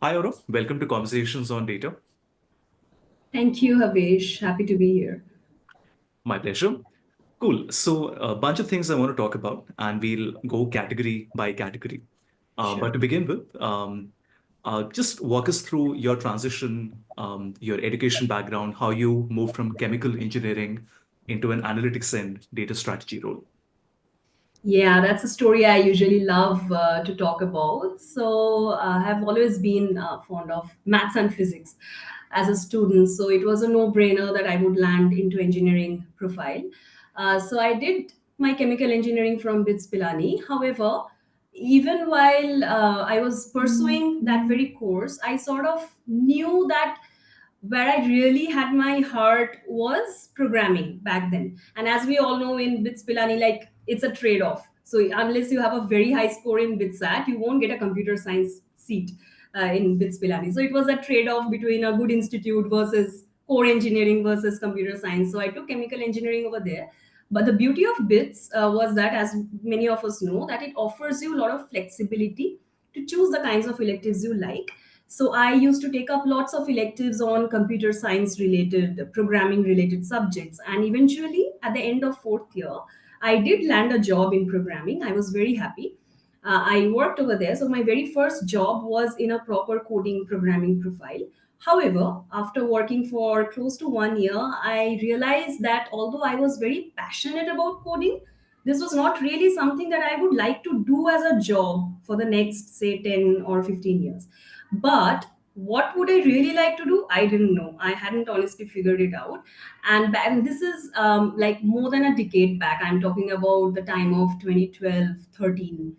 Hi, Aurav. Welcome to Conversations on Data. Thank you, Havesh. Happy to be here. My pleasure. Cool. So, a bunch of things I want to talk about, and we'll go category by category. But Sure. to begin with, just walk us through your transition, your education background, how you moved from chemical engineering into an analytics and data strategy role. Yeah, that's a story I usually love to talk about. I have always been fond of maths and physics as a student. So, it was a no brainer that I would land into engineering profile. I did my chemical engineering from BITS Pilani. However, even while I was pursuing that very course, I sort of knew that where I really had my heart was programming back then. And as we all know in BITS Pilani, like it's a trade off. So unless you have a very high score in BITSAT, you won't get a computer science seat in BITS Pilani. So it was a trade off between a good institute versus core engineering versus computer science. So I took chemical engineering over there. But the beauty of BITS was that, as many of us know, that it offers you a lot of flexibility to choose the kinds of electives you like. So I used to take up lots of electives on computer science related, programming related subjects. And eventually, at the end of fourth year, I did land a job in programming. I was very happy. I worked over there. So my very first job was in a proper coding programming profile. However, after working for close to 1 year, I realized that although I was very passionate about coding, this was not really something that I would like to do as a job for the next, say, 10 or 15 years. But what would I really like to do? I didn't know. I hadn't honestly figured it out. And this is like more than a decade back. I'm talking about the time of 2012, 13.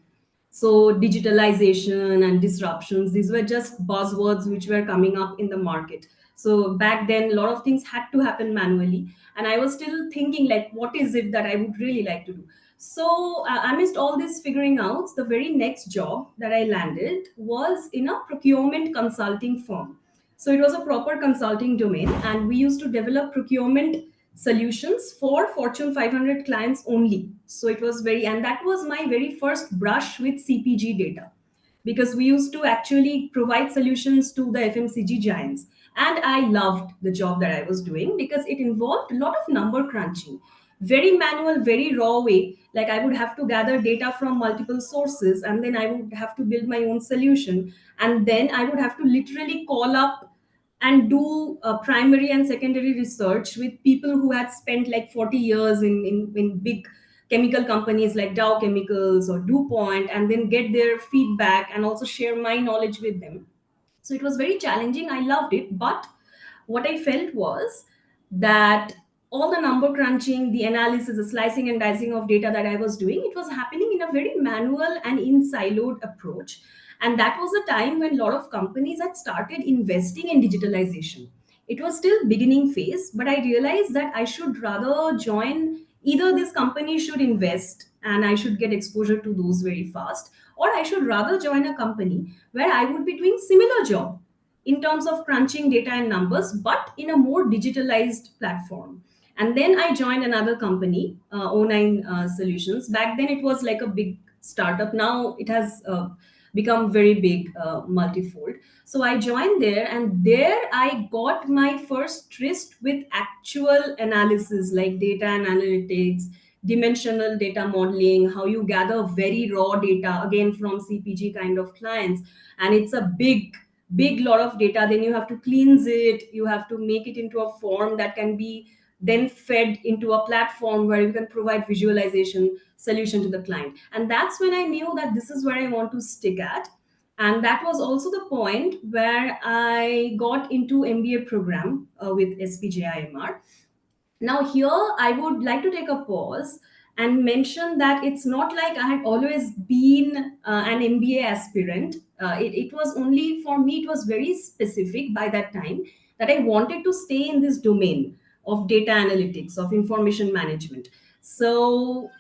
So digitalization and disruptions, these were just buzzwords which were coming up in the market. So back then, a lot of things had to happen manually. And I was still thinking, like, what is it that I would really like to do? Amidst all this figuring out, the very next job that I landed was in a procurement consulting firm. So it was a proper consulting domain, and we used to develop procurement solutions for Fortune 500 clients only. So it was very, and that was my very first brush with CPG data, because we used to actually provide solutions to the FMCG giants. And I loved the job that I was doing because it involved a lot of number crunching, very manual, very raw way. Like I would have to gather data from multiple sources, and then I would have to build my own solution. And then I would have to literally call up and do primary and secondary research with people who had spent like 40 years in big chemical companies like Dow Chemicals or DuPont, and then get their feedback and also share my knowledge with them. So it was very challenging. I loved it. But what I felt was that all the number crunching, the analysis, the slicing and dicing of data that I was doing, it was happening in a very manual and in siloed approach. And that was a time when a lot of companies had started investing in digitalization. It was still beginning phase, but I realized that I should rather join, either this company should invest and I should get exposure to those very fast, or I should rather join a company where I would be doing similar job in terms of crunching data and numbers, but in a more digitalized platform. And then I joined another company, O9 Solutions. Back then, it was like a big startup. Now it has become very big, multifold. So I joined there, and there I got my first tryst with actual analysis like data and analytics, dimensional data modeling, how you gather very raw data again from CPG kind of clients. And it's a big lot of data. Then you have to cleanse it, you have to make it into a form that can be then fed into a platform where you can provide visualization solution to the client. And that's when I knew that this is where I want to stick at. And that was also the point where I got into MBA program with SPJIMR. Now, here I would like to take a pause and mention that it's not like I had always been an MBA aspirant. It was only for me, it was very specific by that time that I wanted to stay in this domain of data analytics, of information management. So,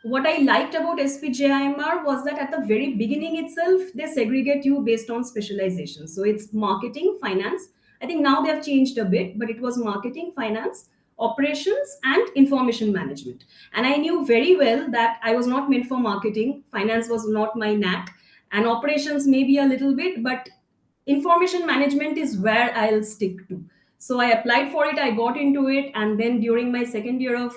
what I liked about SPJIMR was that at the very beginning itself, they segregate you based on specialization. So it's marketing, finance. I think now they have changed a bit, but it was marketing, finance, operations, and information management. And I knew very well that I was not meant for marketing. Finance was not my knack, and operations maybe a little bit, but information management is where I'll stick to. So I applied for it, I got into it, and then during my second year of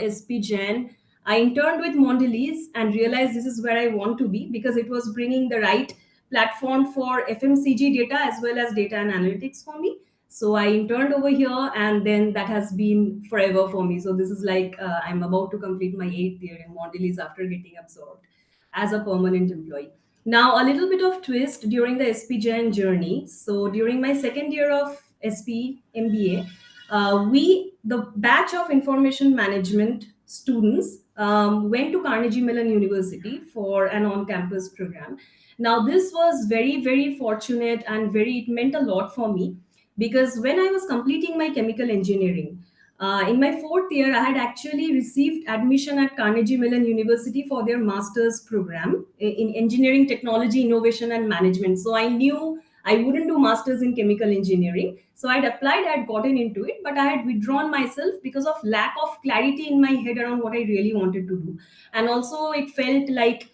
SP Gen, I interned with Mondelēz and realized this is where I want to be because it was bringing the right platform for FMCG data as well as data and analytics for me. So I interned over here, and then that has been forever for me. So this is like I'm about to complete my 8th year in Mondelēz after getting absorbed as a permanent employee. Now, a little bit of twist during the SP Gen journey. So, during my second year of SP MBA, the batch of information management students, went to Carnegie Mellon University for an on campus program. Now, this was very, very fortunate and it meant a lot for me because when I was completing my chemical engineering, in my 4th year, I had actually received admission at Carnegie Mellon University for their master's program in engineering, technology, innovation, and management. So I knew I wouldn't do master's in chemical engineering. So I'd applied, I'd gotten into it, but I had withdrawn myself because of lack of clarity in my head around what I really wanted to do. And also, it felt like,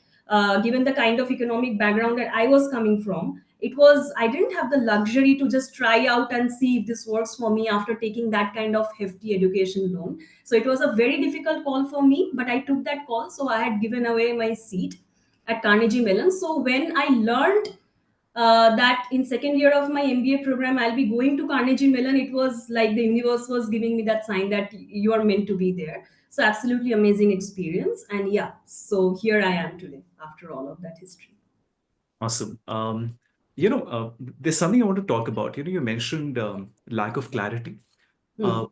given the kind of economic background that I was coming from, I didn't have the luxury to just try out and see if this works for me after taking that kind of hefty education loan. So it was a very difficult call for me, but I took that call. So I had given away my seat at Carnegie Mellon. So when I learned that in second year of my MBA program I'll be going to Carnegie Mellon, it was like the universe was giving me that sign that you are meant to be there. So absolutely amazing experience, and yeah, so here I am today after all of that history. Awesome. There's something I want to talk about. You mentioned lack of clarity. Hmm. Uh,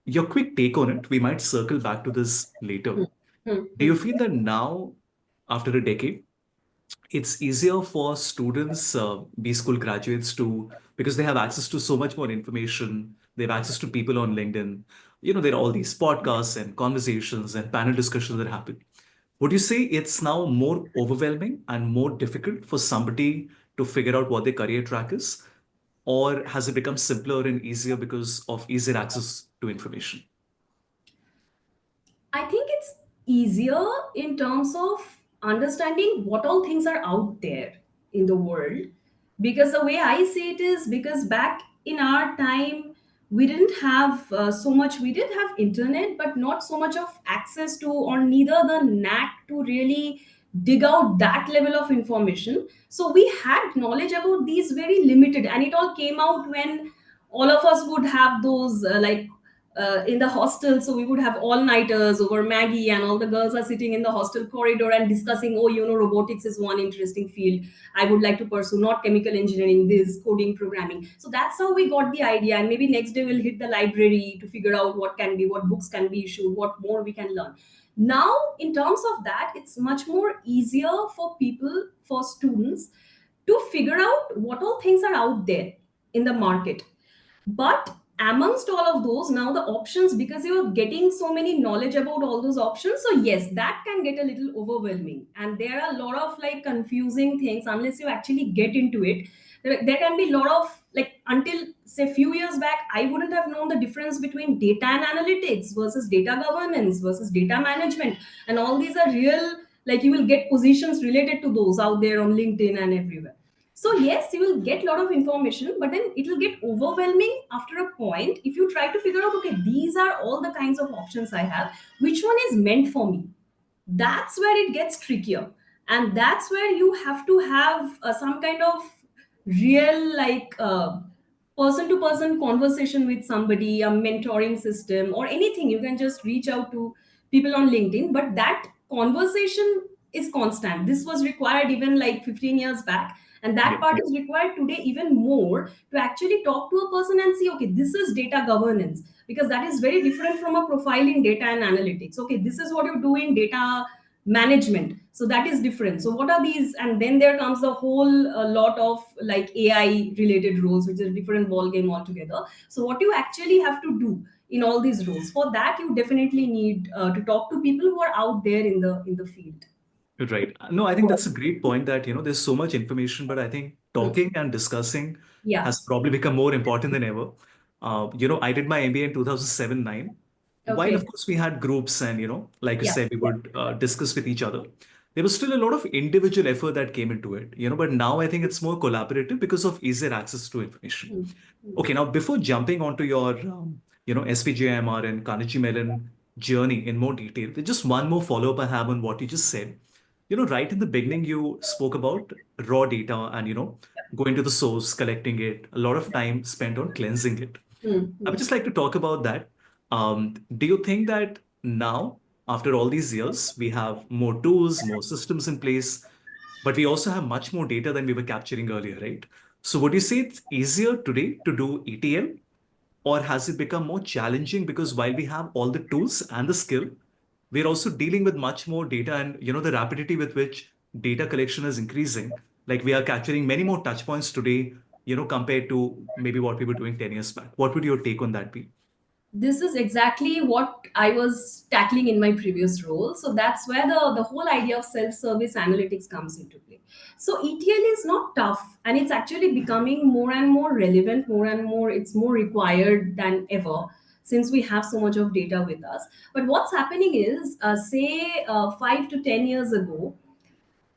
your quick take on it, we might circle back to this later. Hmm. Hmm. Do Hmm. you feel that now, after a decade, it's easier for students, B school graduates to, because they have access to so much more information, they have access to people on LinkedIn, there are all these podcasts and conversations and panel discussions that happen. Would you say it's now more overwhelming and more difficult for somebody to figure out what their career track is? Or has it become simpler and easier because of easier access to information? I think it's easier in terms of understanding what all things are out there in the world. Because the way I see it is because back in our time, we didn't have so much, we did have internet, but not so much of access to, or neither the knack to really dig out that level of information. So we had knowledge about these very limited, and it all came out when all of us would have those in the hostel. So we would have all nighters over Maggie, and all the girls are sitting in the hostel corridor and discussing, oh, robotics is one interesting field I would like to pursue, not chemical engineering, this coding, programming. So that's how we got the idea. And maybe next day we'll hit the library to figure out what books can be issued, what more we can learn. Now, in terms of that, it's much more easier for people, for students, to figure out what all things are out there in the market. But amongst all of those, now the options, because you're getting so many knowledge about all those options, so yes, that can get a little overwhelming. And there are a lot of like confusing things unless you actually get into it. There can be a lot of like, until say few years back, I wouldn't have known the difference between data and analytics versus data governance versus data management. And all these are real, like you will get positions related to those out there on LinkedIn and everywhere. So yes, you will get a lot of information, but then it will get overwhelming after a point if you try to figure out, okay, these are all the kinds of options I have. Which one is meant for me? That's where it gets trickier. And that's where you have to have some kind of real, like, person to person conversation with somebody, a mentoring system, or anything. You can just reach out to people on LinkedIn, but that conversation is constant. This was required even like 15 years back, and that Yeah. part is required today even more, to actually talk to a person and see, okay, this is data governance, because that is very different from a profiling data and analytics. Okay, this is what you do in data management, so that is different. So what are these? And then there comes a whole lot of like AI related roles, which is a different ball game altogether. So what you actually have to do in all these roles, for that you definitely need to talk to people who are out there in the field. Right. No, I think that's a great point that, there's so much information, but I think Hmm. talking and discussing Yeah. has probably become more important than ever. I did my MBA in 2007-9. While, of Okay. course, we had groups and, like you Yeah. said, we would discuss with each other. there was still a lot of individual effort that came into it, but now I think it's more collaborative because of easier access to information. Mm, mm. Okay, now before jumping onto your, SPJMR and Carnegie Mellon journey in more detail, there's just one more follow-up I have on what you just said. Right in the beginning, you spoke about raw data and, going to the source, collecting it, a lot of time spent on cleansing it. Mm, I would mm. just like to talk about that. Do you think that now, after all these years, we have more tools, more systems in place, but we also have much more data than we were capturing earlier, right? So would you say it's easier today to do ETL, or has it become more challenging because while we have all the tools and the skill, we're also dealing with much more data and the rapidity with which data collection is increasing. Like we are capturing many more touch points today, compared to maybe what we were doing 10 years back. What would your take on that be? This is exactly what I was tackling in my previous role. So that's where the whole idea of self-service analytics comes into play. So ETL is not tough, and it's actually becoming more and more relevant, more and more, it's more required than ever since we have so much of data with us. But what's happening is, say 5 to 10 years ago,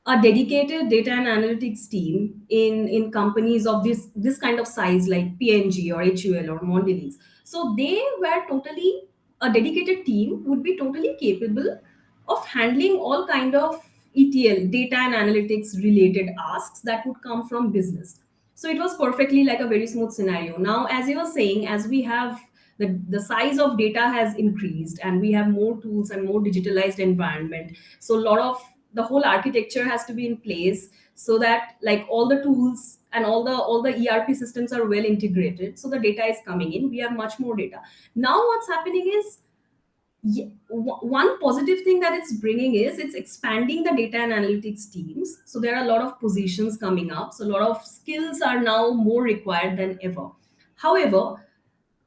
a dedicated data and analytics team in companies of this kind of size like PNG or HUL or Mondelēz. So they were totally, a dedicated team would be totally capable of handling all kind of ETL, data and analytics related asks that would come from business. So it was perfectly like a very smooth scenario. Now, as you were saying, as we have the size of data has increased and we have more tools and more digitalized environment, so a lot of the whole architecture has to be in place so that like all the tools and all the ERP systems are well integrated, so the data is coming in, we have much more data. Now what's happening is, one positive thing that it's bringing is it's expanding the data and analytics teams. So there are a lot of positions coming up, so a lot of skills are now more required than ever. However,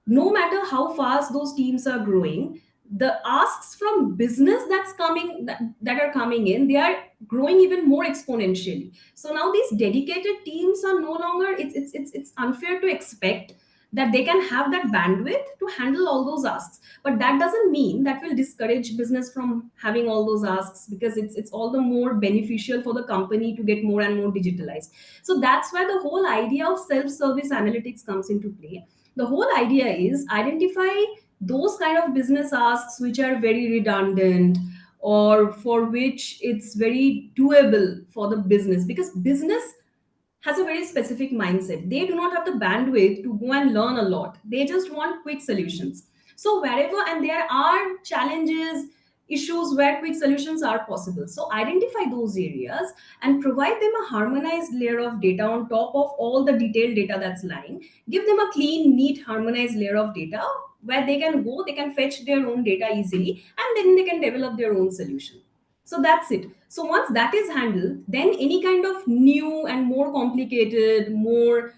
no matter how fast those teams are growing, the asks from business that are coming in, they are growing even more exponentially. So now these dedicated teams are no longer, it's unfair to expect that they can have that bandwidth to handle all those asks. But that doesn't mean that will discourage business from having all those asks, because it's all the more beneficial for the company to get more and more digitalized. So that's where the whole idea of self-service analytics comes into play. The whole idea is identify those kind of business asks which are very redundant, or for which it's very doable for the business, because business has a very specific mindset. They do not have the bandwidth to go and learn a lot. They just want quick solutions. So wherever, and there are challenges, issues where quick solutions are possible. So identify those areas and provide them a harmonized layer of data on top of all the detailed data that's lying. Give them a clean, neat, harmonized layer of data where they can go, they can fetch their own data easily, and then they can develop their own solution. So that's it. So once that is handled, then any kind of new and more complicated, more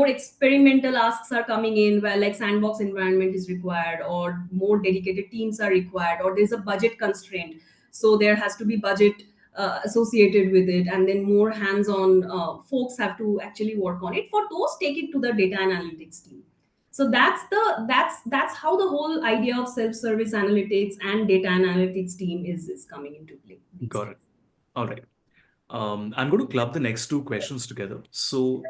experimental asks are coming in, where like sandbox environment is required, or more dedicated teams are required, or there's a budget constraint, so there has to be budget associated with it, and then more hands-on folks have to actually work on it. For those, take it to the data analytics team. So that's how the whole idea of self-service analytics and data analytics team is coming into play these Got it. days. All right. I'm going to club the next two questions together. So,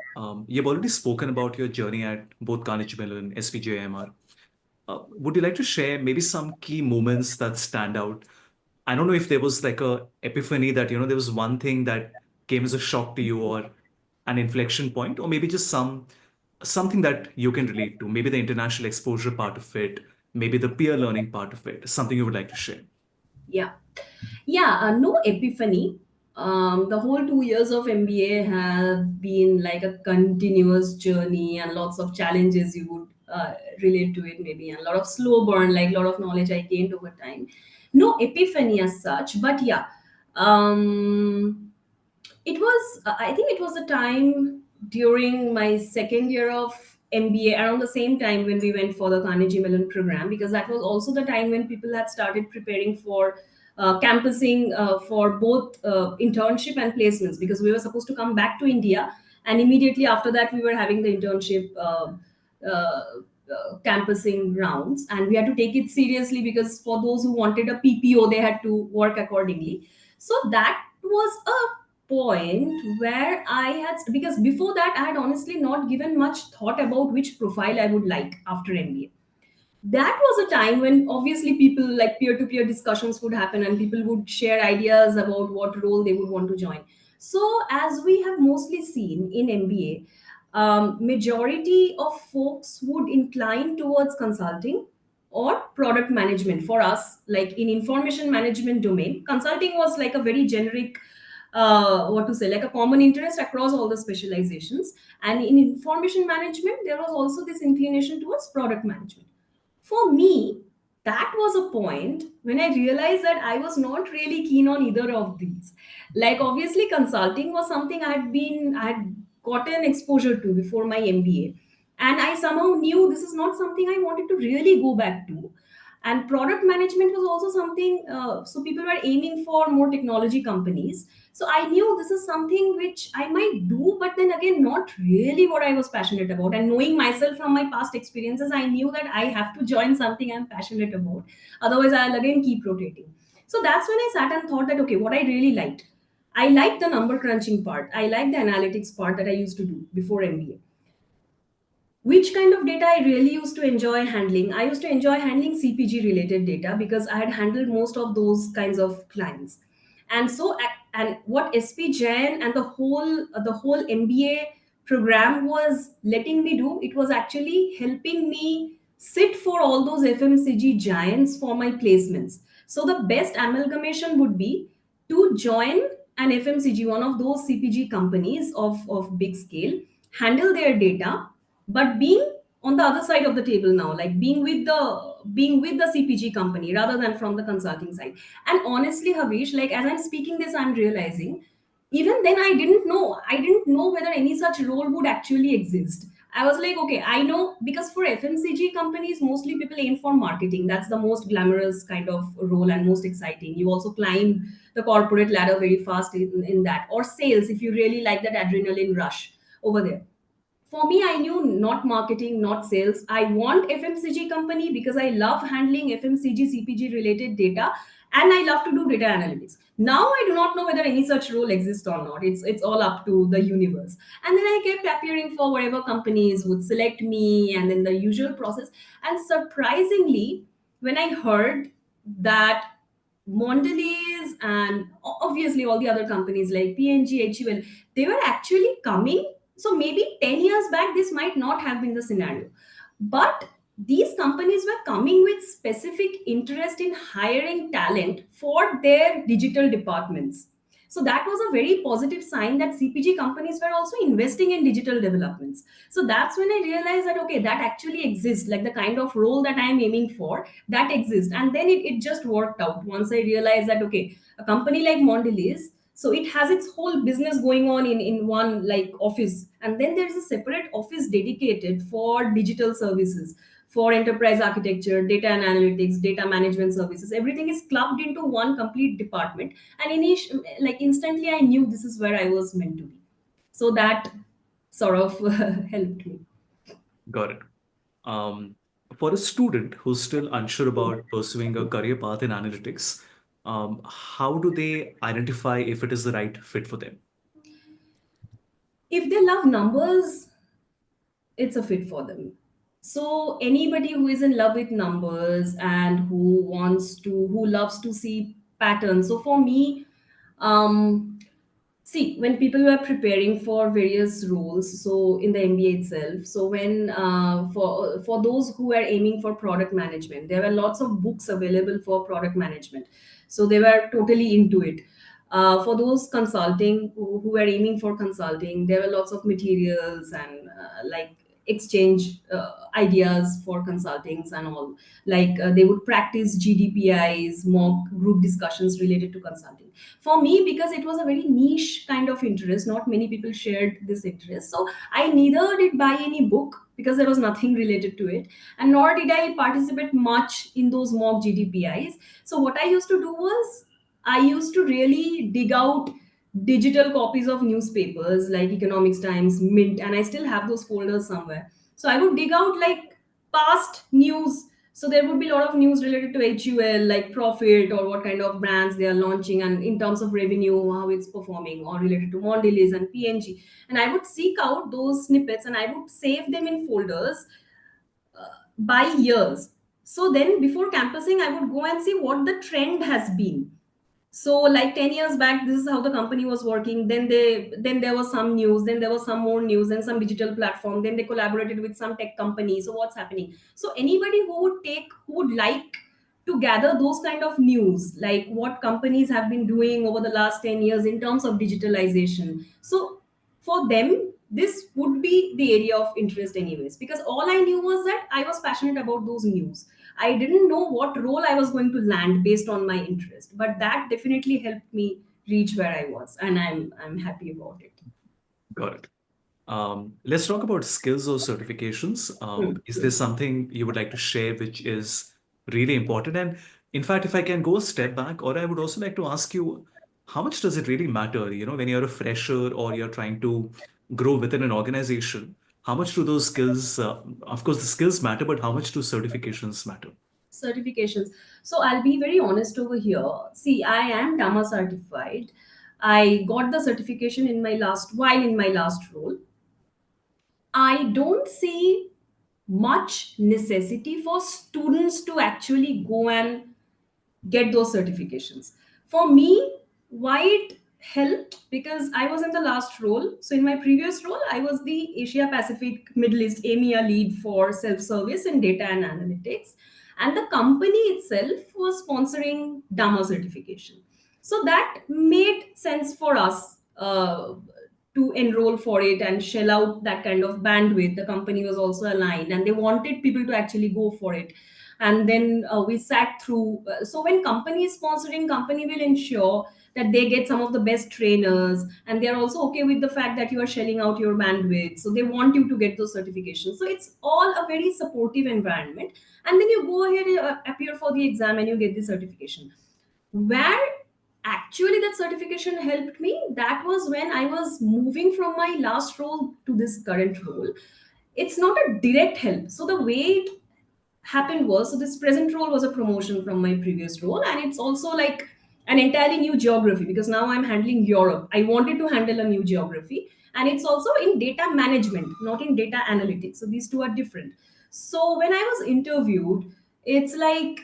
you've already spoken about your journey at both Carnegie Mellon and SPJIMR. Would you like to share maybe some key moments that stand out? I don't know if there was like a epiphany that, there was one thing that came as a shock to you, or an inflection point, or maybe just something that you can relate to, maybe the international exposure part of it, maybe the peer learning part of it, something you would like to share. Yeah. Yeah, no epiphany. The whole 2 years of MBA have been like a continuous journey, and lots of challenges you would relate to it maybe, and a lot of slow burn, like a lot of knowledge I gained over time. No epiphany as such, but yeah, um, it was, I think it was a time during my second year of MBA, around the same time when we went for the Carnegie Mellon program, because that was also the time when people had started preparing for campusing for both internship and placements, because we were supposed to come back to India, and immediately after that we were having the internship campusing rounds, and we had to take it seriously, because for those who wanted a PPO, they had to work accordingly. So that was a point where I had, because before that I had honestly not given much thought about which profile I would like after MBA. That was a time when obviously people, like peer-to-peer discussions would happen and people would share ideas about what role they would want to join. So as we have mostly seen in MBA, majority of folks would incline towards consulting or product management. For us, like in information management domain, consulting was like a very generic, what to say, like a common interest across all the specializations. And in information management there was also this inclination towards product management. For me, that was a point when I realized that I was not really keen on either of these. Like obviously consulting was something I had gotten exposure to before my MBA. And I somehow knew this is not something I wanted to really go back to. And product management was also something, so people were aiming for more technology companies. So I knew this is something which I might do, but then again not really what I was passionate about. And knowing myself from my past experiences, I knew that I have to join something I'm passionate about, otherwise I'll again keep rotating. So that's when I sat and thought that okay, what I really liked, I liked the number crunching part, I liked the analytics part that I used to do before MBA. Which kind of data I really used to enjoy handling? I used to enjoy handling CPG related data because I had handled most of those kinds of clients. And so, and what SP Jain and the whole MBA program was letting me do, it was actually helping me sit for all those FMCG giants for my placements. So the best amalgamation would be to join an FMCG, one of those CPG companies of big scale, handle their data, but being on the other side of the table now, like being with the CPG company rather than from the consulting side. And honestly, Havish, like as I'm speaking this, I'm realizing even then I didn't know whether any such role would actually exist. I was like, okay, I know, because for FMCG companies mostly people aim for marketing. That's the most glamorous kind of role and most exciting. You also climb the corporate ladder very fast in that, or sales if you really like that adrenaline rush over there. For me, I knew not marketing, not sales. I want FMCG company because I love handling FMCG CPG related data, and I love to do data analytics. Now I do not know whether any such role exists or not. It's all up to the universe. And then I kept appearing for whatever companies would select me, and then the usual process. And surprisingly, when I heard that Mondelēz and obviously all the other companies like PNG, HUL, they were actually coming. So maybe 10 years back, this might not have been the scenario. But these companies were coming with specific interest in hiring talent for their digital departments. So that was a very positive sign that CPG companies were also investing in digital developments. So that's when I realized that, okay, that actually exists, like the kind of role that I'm aiming for, that exists. And then it just worked out once I realized that, okay, a company like Mondelez, so it has its whole business going on in one like office, and then there's a separate office dedicated for digital services, for enterprise architecture, data and analytics, data management services. Everything is clubbed into one complete department. And like instantly I knew this is where I was meant to be. So that sort of helped me. Got it. Um, for a student who's still unsure about pursuing a career path in analytics, how do they identify if it is the right fit for them? If they love numbers, it's a fit for them. So anybody who is in love with numbers and who loves to see patterns. So for me, um see, when people were preparing for various roles, so in the MBA itself, so when for those who were aiming for product management, there were lots of books available for product management, so they were totally into it. For those consulting who were aiming for consulting, there were lots of materials and like exchange ideas for consultings and all. Like they would practice GDPIs, mock group discussions related to consulting. For me, because it was a very niche kind of interest, not many people shared this interest, so I neither did buy any book because there was nothing related to it, and nor did I participate much in those mock GDPIs. So what I used to do was I used to really dig out digital copies of newspapers like Economics Times, Mint, and I still have those folders somewhere. So I would dig out like past news, So there would be a lot of news related to HUL, like profit or what kind of brands they are launching, and in terms of revenue, how it's performing, or related to Mondelēz and PNG. And I would seek out those snippets and I would save them in folders by years. So then before campusing, I would go and see what the trend has been. So like 10 years back, this is how the company was working. Then there was some news, then there was some more news, and some digital platform, then they collaborated with some tech company. So what's happening? So anybody who would like to gather those kind of news, like what companies have been doing over the last 10 years in terms of digitalization. So for them, this would be the area of interest anyways, because all I knew was that I was passionate about those news. I didn't know what role I was going to land based on my interest, but that definitely helped me reach where I was, and I'm happy about it. Got it. Let's talk about skills or certifications. Is there something you would like to share which is really important? And in fact, if I can go a step back, or I would also like to ask you, how much does it really matter, when you're a fresher or you're trying to grow within an organization? How much do those skills, of course, the skills matter, but how much do certifications matter? Certifications. So I'll be very honest over here. See, I am Dama certified. I got the certification in my last role. I don't see much necessity for students to actually go and get those certifications. For me, why it helped, because I was in the last role. So in my previous role, I was the Asia Pacific Middle East EMEA lead for self-service and data and analytics. And the company itself was sponsoring Dama certification. So that made sense for us to enroll for it and shell out that kind of bandwidth. The company was also aligned and they wanted people to actually go for it. And then we sat through. So when company is sponsoring, company will ensure that they get some of the best trainers, and they're also okay with the fact that you are shelling out your bandwidth. So they want you to get those certifications. So it's all a very supportive environment. And then you go ahead and appear for the exam and you get the certification. Where actually that certification helped me, that was when I was moving from my last role to this current role. It's not a direct help. So the way it happened was, so this present role was a promotion from my previous role, and it's also like an entirely new geography, because now I'm handling Europe. I wanted to handle a new geography, and it's also in data management, not in data analytics. So these two are different. So when I was interviewed, it's like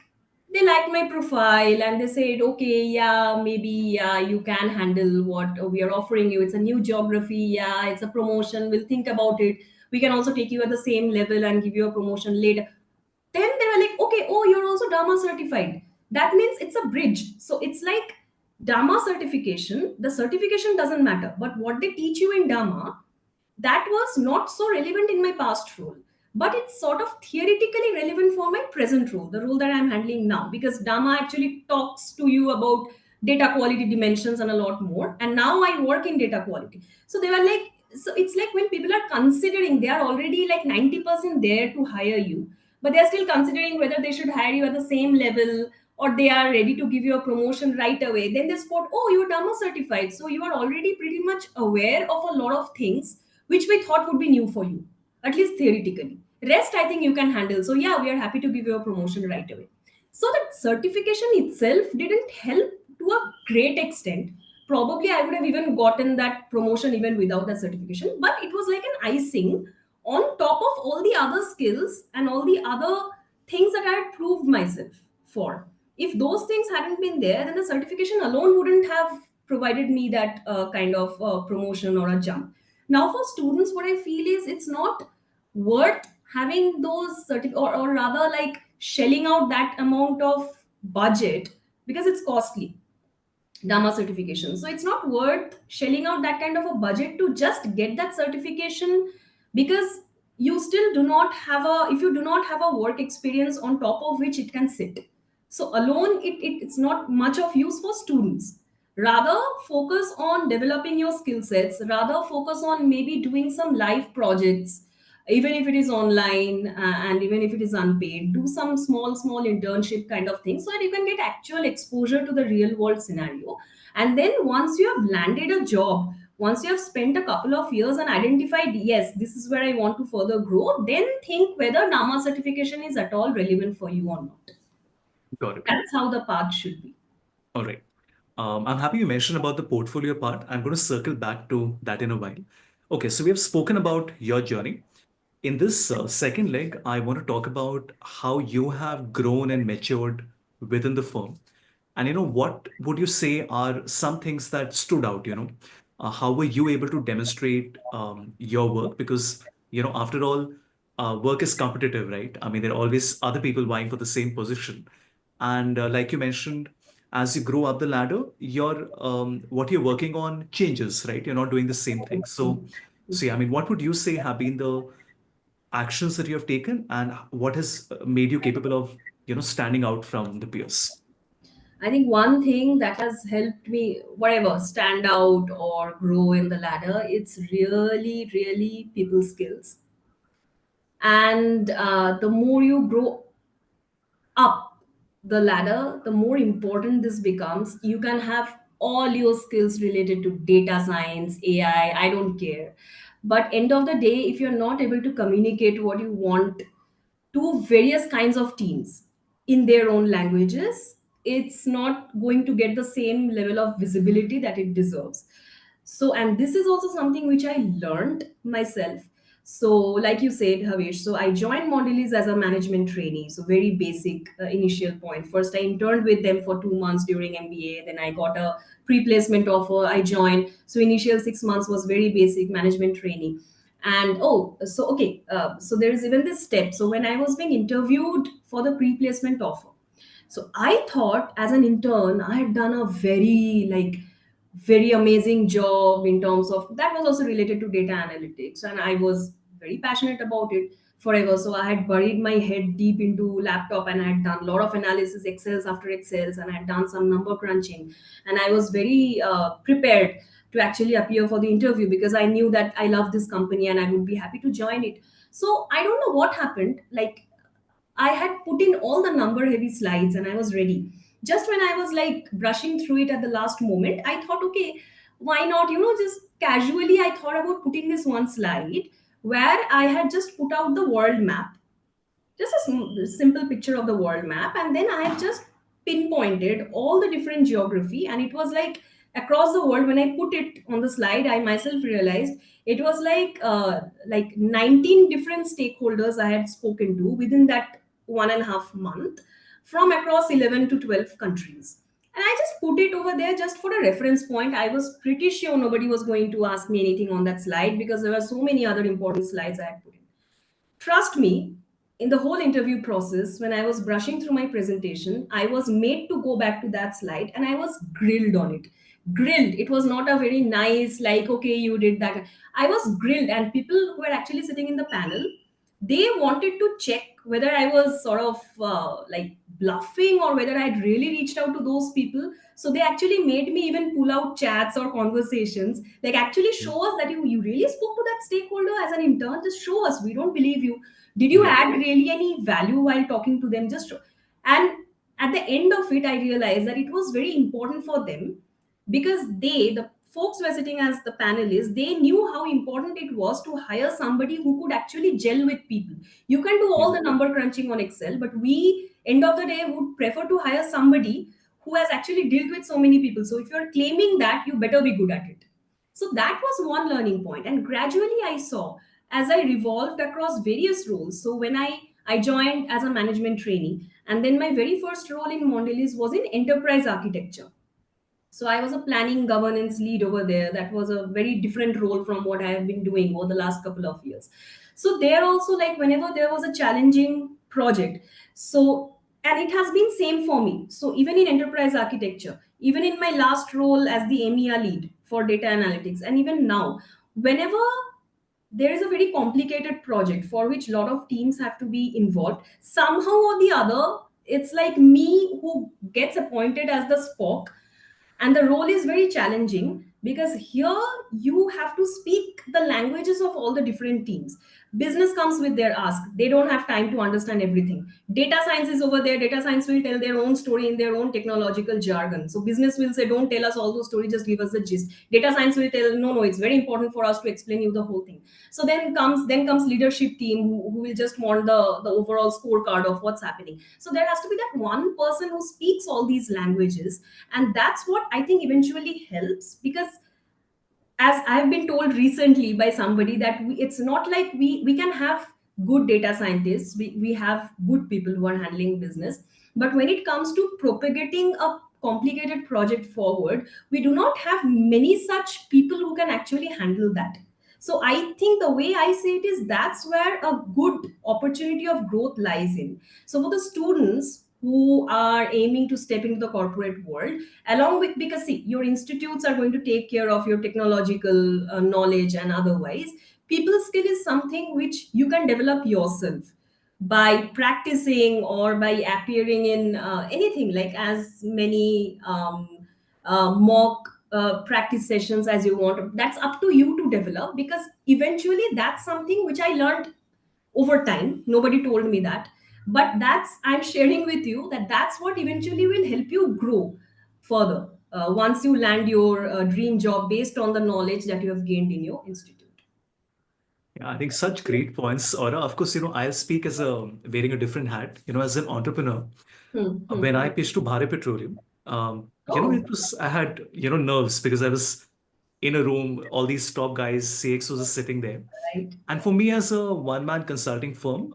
they liked my profile and they said, okay, yeah, maybe, yeah, you can handle what we are offering you. It's a new geography, yeah, it's a promotion, we'll think about it. We can also take you at the same level and give you a promotion later. Then they were like, okay, oh, you're also Dharma certified. That means it's a bridge. So it's like Dharma certification. The certification doesn't matter, but what they teach you in Dharma, that was not so relevant in my past role, but it's sort of theoretically relevant for my present role, the role that I'm handling now, because Dharma actually talks to you about data quality dimensions and a lot more. And now I work in data quality. So they were like, so it's like when people are considering, they are already like 90% there to hire you, but they're still considering whether they should hire you at the same level, or they are ready to give you a promotion right away. Then they spot, oh, you're Dharma certified, so you are already pretty much aware of a lot of things which we thought would be new for you, at least theoretically. Rest, I think you can handle. So, yeah, we are happy to give you a promotion right away. So, that certification itself didn't help to a great extent. Probably I would have even gotten that promotion even without that certification, but it was like an icing on top of all the other skills and all the other things that I had proved myself for. If those things hadn't been there, then the certification alone wouldn't have provided me that kind of promotion or a jump. Now, for students, what I feel is it's not worth having those or rather like shelling out that amount of budget, because it's costly. Dharma certification. So it's not worth shelling out that kind of a budget to just get that certification, because you still do not have a, if you do not have a work experience on top of which it can sit. So alone it's not much of use for students. Rather focus on developing your skill sets, rather focus on maybe doing some live projects, even if it is online, and even if it is unpaid, do some small internship kind of thing, so that you can get actual exposure to the real world scenario. And then once you have landed a job, Once you have spent a couple of years and identified, yes, this is where I want to further grow, then think whether NAMA certification is at all relevant for you or not. Got it. That's how the path should be. All right. I'm happy you mentioned about the portfolio part. I'm going to circle back to that in a while. Okay, so we have spoken about your journey. In this second leg, I want to talk about how you have grown and matured within the firm. And what would you say are some things that stood out? How were you able to demonstrate your work? Because after all, work is competitive, right? I mean, there are always other people vying for the same position. And like you mentioned, as you grow up the ladder, your what you're working on changes, right? You're not doing the same thing. So yeah, I mean, what would you say have been the actions that you have taken, and what has made you capable of standing out from the peers? I think one thing that has helped me, whatever, stand out or grow in the ladder, it's really, really people skills. And the more you grow up the ladder, the more important this becomes. You can have all your skills related to data science, AI, I don't care. But end of the day, if you're not able to communicate what you want to various kinds of teams in their own languages, it's not going to get the same level of visibility that it deserves. So, and this is also something which I learned myself. So like you said, Havish, so I joined Mondelēz as a management trainee, so very basic initial point. First I interned with them for 2 months during MBA, then I got a pre-placement offer, I joined. So initial 6 months was very basic management training. And oh, so okay, so there is even this step. So when I was being interviewed for the pre-placement offer, so I thought as an intern, I had done a very amazing job in terms of that was also related to data analytics. And I was very passionate about it forever. So I had buried my head deep into laptop and I had done a lot of analysis, Excels after Excels, and I had done some number crunching. And I was very prepared to actually appear for the interview because I knew that I love this company and I would be happy to join it. So I don't know what happened. Like I had put in all the number heavy slides and I was ready. Just when I was like brushing through it at the last moment, I thought, okay, why not? Just casually, I thought about putting this one slide where I had just put out the world map, just a simple picture of the world map, and then I have just pinpointed all the different geography, and it was like across the world. When I put it on the slide, I myself realized it was like 19 different stakeholders I had spoken to within that 1.5 month from across 11 to 12 countries. And I just put it over there just for a reference point. I was pretty sure nobody was going to ask me anything on that slide because there were so many other important slides I had put in. Trust me, in the whole interview process, when I was brushing through my presentation, I was made to go back to that slide and I was grilled on it. Grilled. It was not a very nice, like, okay, you did that. I was grilled, and people who were actually sitting in the panel, they wanted to check whether I was sort of like bluffing or whether I'd really reached out to those people. So they actually made me even pull out chats or conversations, like actually Mm. show us that you really spoke to that stakeholder as an intern. Just show us. We don't believe you. Did you Yeah. add really any value while talking to them? Just show. And at the end of it, I realized that it was very important for them because the folks who were sitting as the panelists, they knew how important it was to hire somebody who could actually gel with people. You can do all Mm. the number crunching on Excel, but we end of the day would prefer to hire somebody who has actually dealt with so many people. So if you're claiming that, you better be good at it. So that was one learning point, and gradually I saw as I revolved across various roles. So when I joined as a management trainee, and then my very first role in Mondelez was in enterprise architecture. So I was a planning governance lead over there. That was a very different role from what I have been doing over the last couple of years. So there also, like whenever there was a challenging project, so and it has been same for me. So even in enterprise architecture, even in my last role as the EMEA lead for data analytics, and even now, whenever there is a very complicated project for which a lot of teams have to be involved, somehow or the other, it's like me who gets appointed as the spock. And the role is very challenging because here you have to speak the languages of all the different teams. Business comes with their ask. They don't have time to understand everything. Data science is over there. Data science will tell their own story in their own technological jargon. So business will say, don't tell us all those stories, just give us the gist. Data science will tell, no, no, it's very important for us to explain you the whole thing. So then comes leadership team who will just want the overall scorecard of what's happening. So there has to be that one person who speaks all these languages, and that's what I think eventually helps. Because as I've been told recently by somebody, that it's not like we can have good data scientists, we have good people who are handling business, but when it comes to propagating a complicated project forward, we do not have many such people who can actually handle that. So I think the way I say it is, that's where a good opportunity of growth lies in. So for the students who are aiming to step into the corporate world, along with, because see, your institutes are going to take care of your technological knowledge and otherwise, people skill is something which you can develop yourself by practicing or by appearing in anything, like as many mock practice sessions as you want. That's up to you to develop, because eventually that's something which I learned over time. Nobody told me that, but that's, I'm sharing with you that that's what eventually will help you grow further once you land your dream job based on the knowledge that you have gained in your institute. Yeah, I think such great points, Aura. Of course, I speak as a wearing a different hat, as an entrepreneur. Hmm, hmm, When I hmm. pitched to Bharat Petroleum, Oh, it was, I had, nerves because I was in a room, all these top guys, CXOs are sitting there. right. And for me, as a one-man consulting firm,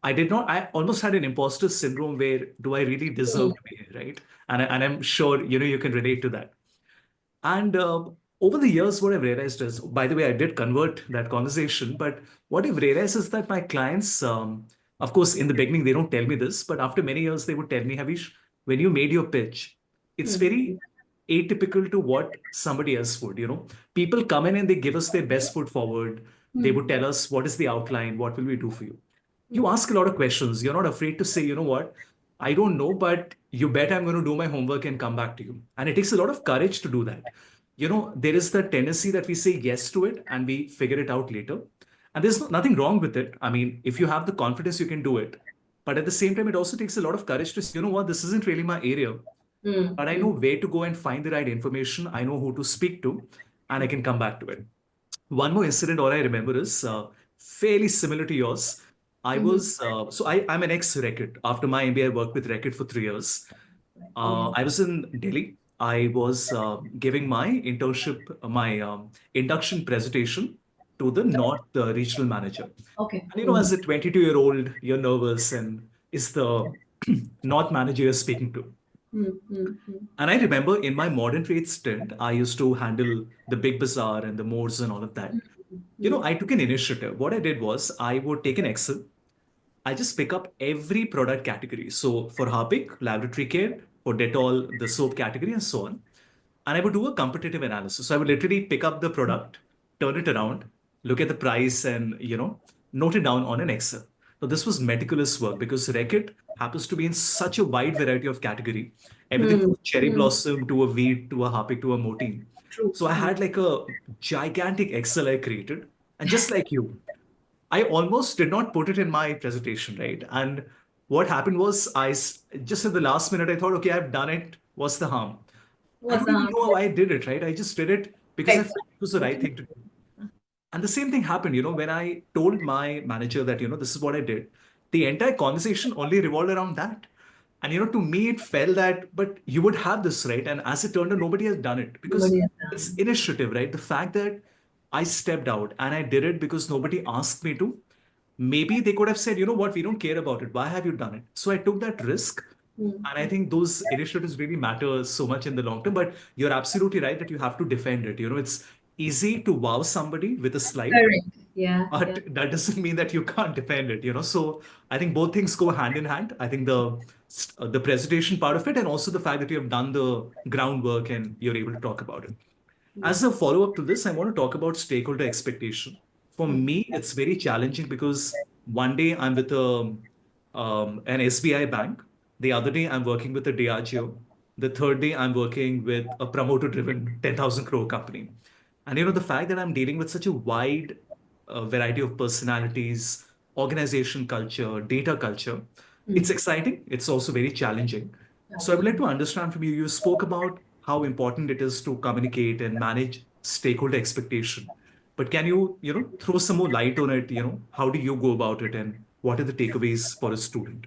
I almost had an imposter syndrome where do I really Hmm, deserve to be here, right? And I'm sure, you can relate to that. And over the years, what I've realized is, by the way, I did convert that conversation, but what I've realized is that my clients, of course, in the beginning, they don't tell me this, but after many years, they would tell me, Havish, when you made your pitch, it's hmm, very atypical to what somebody else would, People come in and they give us their best foot forward. They would hmm, tell us, what is the outline? What will we do for you? You hmm, ask a lot of questions. You're not afraid to say, you know what, I don't know, but you bet I'm going to do my homework and come back to you. And it takes a lot of courage to do that. There is the tendency that we say yes to it and we figure it out later. And there's nothing wrong with it. I mean, if you have the confidence, you can do it. But at the same time, it also takes a lot of courage to say, you know what, this isn't really my area, hmm, but I know hmm, where to go and find the right information. I know who to speak to, and I can come back to it. One more incident all I remember is fairly similar to yours. hmm. I'm an ex-Reckitt. After my MBA, I worked with Reckitt for 3 years. Amazing. I was in Delhi. I was giving my internship, my induction presentation to the North regional manager. Okay. And Hmm, as a 22-year-old, you're nervous and is the North manager you're speaking to. hmm, hmm, hmm, And I remember in my modern trade stint, I used to handle the big bazaar and the modes and all of that. hmm. I took an initiative. What I did was I would take an Excel. I just pick up every product category. So for Harpic, laboratory care, for Dettol, the soap category, and so on. And I would do a competitive analysis. So I would literally pick up the product, turn it around, look at the price, and note it down on an Excel. So this was meticulous work because Reckitt happens to be in such a wide variety of category, everything Hmm, from cherry hmm. blossom to a wheat to a Harpic to a Moteen. True. So I Hmm. had like a gigantic Excel I created, and just like you, I almost did not put it in my presentation, right? And what happened was just at the last minute, I thought, okay, I've done it. What's the harm? I What's don't the even harm? know why I did it, right? I just did it because I Right. felt it was the right thing to do. And the same thing happened, when I told my manager that, this is what I did, the entire conversation only revolved around that. And, to me, it felt that, but you would have this, right? And as it turned out, nobody has done it because Nobody has it's done. initiative, right? The fact that I stepped out and I did it because nobody asked me to. Maybe they could have said, you know what, we don't care about it. Why have you done it? So I took that risk. Hmm. And I think those initiatives really matter so much in the long term. But you're absolutely right that you have to defend it. It's easy to wow somebody with a slide, Correct. Yeah. but Yeah. that doesn't mean that you can't defend it. So I think both things go hand in hand. I think the presentation part of it and also the fact that you have done the groundwork and you're able to talk about it. As a follow up to this, I want to talk about stakeholder expectation. For me, it's very challenging because one day I'm with an SBI bank. The other day I'm working with a Diageo. The third day I'm working with a promoter driven 10,000 crore company. And the fact that I'm dealing with such a wide a variety of personalities, organization culture, data culture. It's exciting. It's also very challenging. So I would like to understand from you, you spoke about how important it is to communicate and manage stakeholder expectation. But can you, throw some more light on it? How do you go about it and what are the takeaways for a student?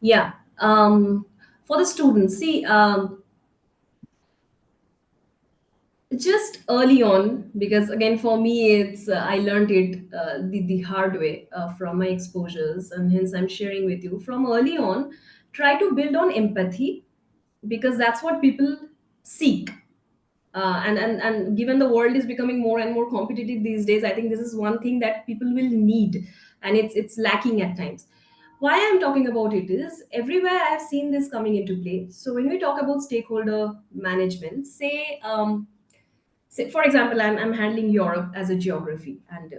Yeah. For the students, see, just early on, because again, for me, it's I learned it the hard way from my exposures, and hence I'm sharing with you. From early on, try to build on empathy, because that's what people seek. And given the world is becoming more and more competitive these days, I think this is one thing that people will need, and it's lacking at times. Why I'm talking about it is everywhere I've seen this coming into play. So when we talk about stakeholder management, say, for example, I'm handling Europe as a geography, and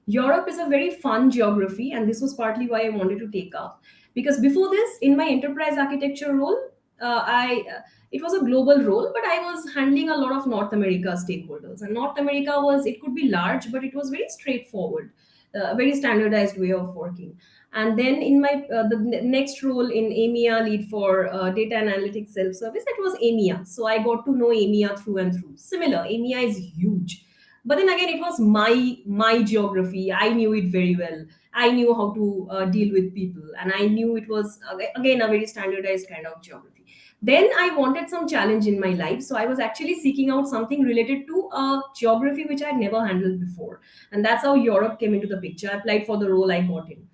Europe is a very fun geography, and this was partly why I wanted to take up, because before this, in my enterprise architecture role, I it was a global role, but I was handling a lot of North America stakeholders, and North America was, it could be large, but it was very straightforward, a very standardized way of working. And then in my next role in EMEA, lead for data analytics self-service, it was EMEA. So I got to know EMEA through and through. Similar, EMEA is huge. But then again, it was my geography. I knew it very well. I knew how to deal with people, and I knew it was again a very standardized kind of geography. Then I wanted some challenge in my life, so I was actually seeking out something related to a geography which I had never handled before, and that's how Europe came into the picture. I applied for the role, I got in.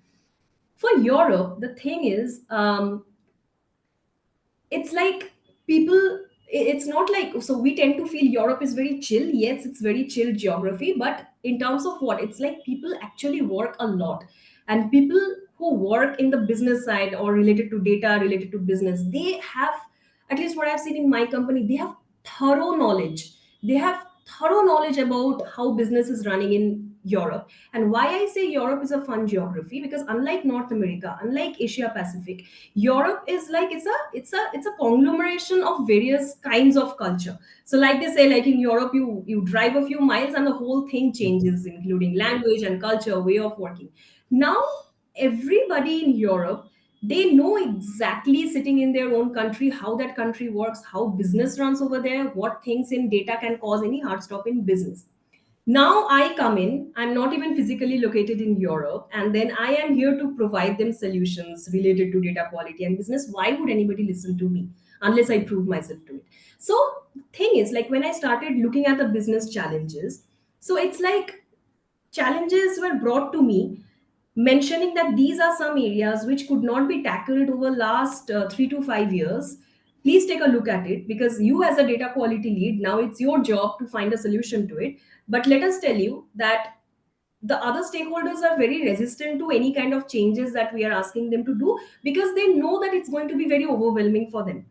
For Europe, the thing is, it's like people, it's not like, so we tend to feel Europe is very chill. Yes, it's very chill geography, but in terms of what, it's like people actually work a lot, and people who work in the business side or related to data, related to business, they have, at least what I've seen in my company, they have thorough knowledge. They have thorough knowledge about how business is running in Europe. And why I say Europe is a fun geography, because unlike North America, unlike Asia Pacific, Europe is like, it's a conglomeration of various kinds of culture. So like they say, like in Europe, you drive a few miles and the whole thing changes, including Right. language and culture, way of working. Now everybody in Europe, they know exactly, sitting in their own country, how that country works, how business runs over there, what things in data can cause any hard stop in business. Now I come in, I'm not even physically located in Europe, and then I am here to provide them solutions related to data quality and business. Why would anybody listen to me unless I prove myself to it? So, thing is, like when I started looking at the business challenges, so it's like challenges were brought to me, mentioning that these are some areas which could not be tackled over last 3 to 5 years. Please take a look at it, because you as a data quality lead, now it's your job to find a solution to it. But let us tell you that the other stakeholders are very resistant to any kind of changes that we are asking them to do, because they know that it's going to be very overwhelming for them.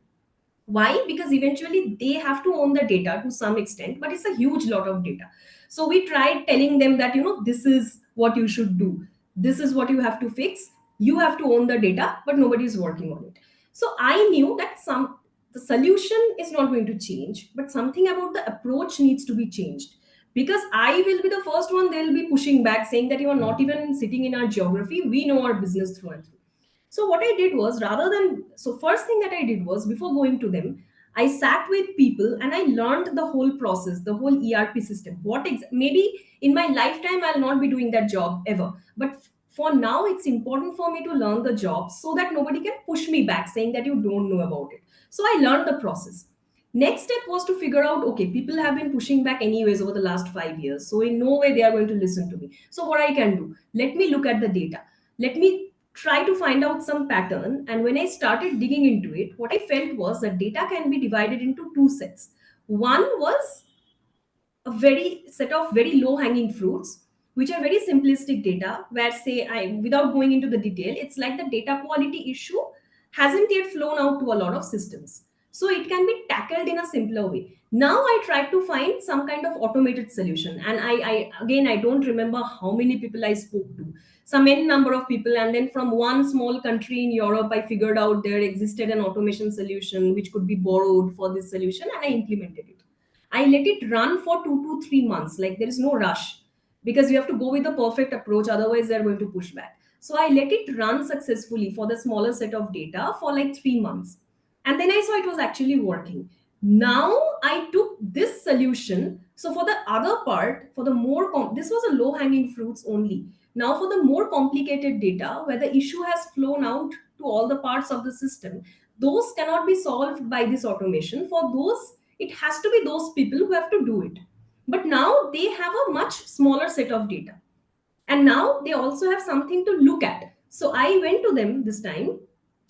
Why? Because eventually they have to own the data to some extent, but it's a huge lot of data. So we tried telling them that, this is what you should do, this is what you have to fix, you have to own the data, but nobody is working on it. So I knew that the solution is not going to change, but something about the approach needs to be changed. Because I will be the first one, they'll be pushing back, saying that you are not even sitting in our geography, we know our business through and through. So what I did was, rather than, so first thing that I did was, before going to them, I sat with people and I learned the whole process, the whole ERP system. Maybe in my lifetime I'll not be doing that job ever, but for now it's important for me to learn the job so that nobody can push me back saying that you don't know about it. So I learned the process. Next step was to figure out, okay, people have been pushing back anyways over the last 5 years, so in no way they are going to listen to me. So what I can do, let me look at the data, let me try to find out some pattern. And when I started digging into it, what I felt was that data can be divided into two sets. One was a very set of very low hanging fruits, which are very simplistic data, where, say, I, without going into the detail, it's like the data quality issue hasn't yet flown out to a lot of systems, so it can be tackled in a simpler way. Now I tried to find some kind of automated solution, and I again, I don't remember how many people I spoke to, some n number of people, and then from one small country in Europe I figured out there existed an automation solution which could be borrowed for this solution, and I implemented it. I let it run for 2 to 3 months. Like, there is no rush, because you have to go with the perfect approach, otherwise they're going to push back. So I let it run successfully for the smaller set of data for like 3 months, and then I saw it was actually working. Now I took this solution. So for the other part, for the this was a low hanging fruits only. Now for the more complicated data where the issue has flown out to all the parts of the system, those cannot be solved by this automation. For those, it has to be those people who have to do it. But now they have a much smaller set of data, and now they also have something to look at. So I went to them this time,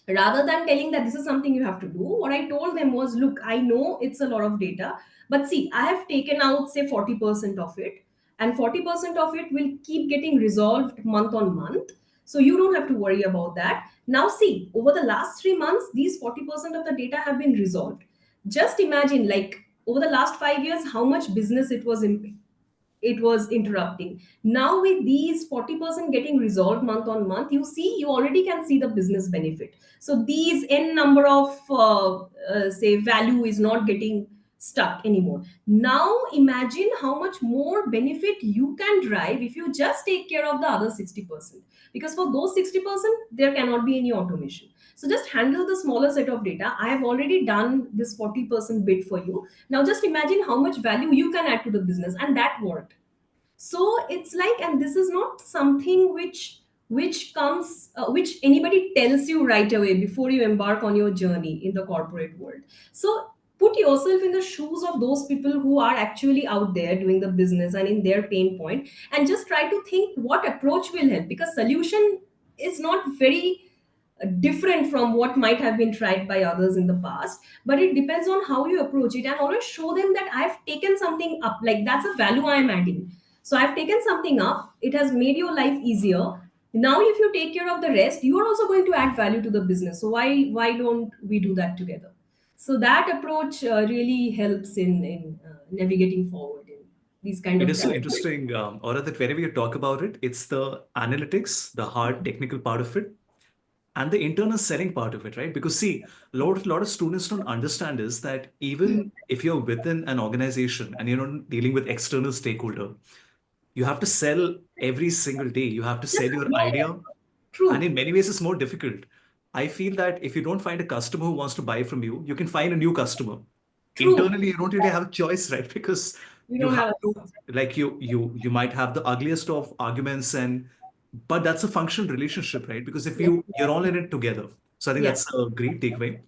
rather than telling that this is something you have to do, what I told them was, look, I know it's a lot of data, but see, I have taken out say 40% of it, and 40% of it will keep getting resolved month on month. So you don't have to worry about that. Now see, over the last 3 months, these 40% of the data have been resolved. Just imagine, like, over the last 5 years, how much business it was interrupting. Now with these 40% getting resolved month on month, you see, you already can see the business benefit. So these n number of say value is not getting stuck anymore. Now imagine how much more benefit you can drive if you just take care of the other 60%, because for those 60% there cannot be any automation. So just handle the smaller set of data. I have already done this 40% bit for you. Now just imagine how much value you can add to the business, and that worked. So it's like, and this is not something which comes which anybody tells you right away before you embark on your journey in the corporate world. So put yourself in the shoes of those people who are actually out there doing the business and in their pain point, and just try to think what approach will help, because solution is not very different from what might have been tried by others in the past, but it depends on how you approach it, and always show them that I've taken something up, like that's a value I am adding. So I've taken something up, it has made your life easier. Now if you take care of the rest, you are also going to add value to the business, so why don't we do that together? So that approach really helps in navigating forward in these kind It of is so challenges. interesting, Aura, that whenever you talk about it, it's the analytics, the hard technical part of it, and the internal selling part of it, right? Because see, lot of students don't understand is that even if you're within an organization and you're not dealing with external stakeholder, you have to sell every single day. You have to Yeah, sell your yeah, idea, yeah. and True, in many ways, it's more difficult. I feel that if you don't find a customer who wants to buy from you, you can find a new customer. true. Internally, you don't really have a choice, right? Because We you don't have have a to, like, you might have the ugliest of arguments, and but that's a functional relationship, right? Because if yeah, you're all in it together. So I think yeah. that's a great takeaway.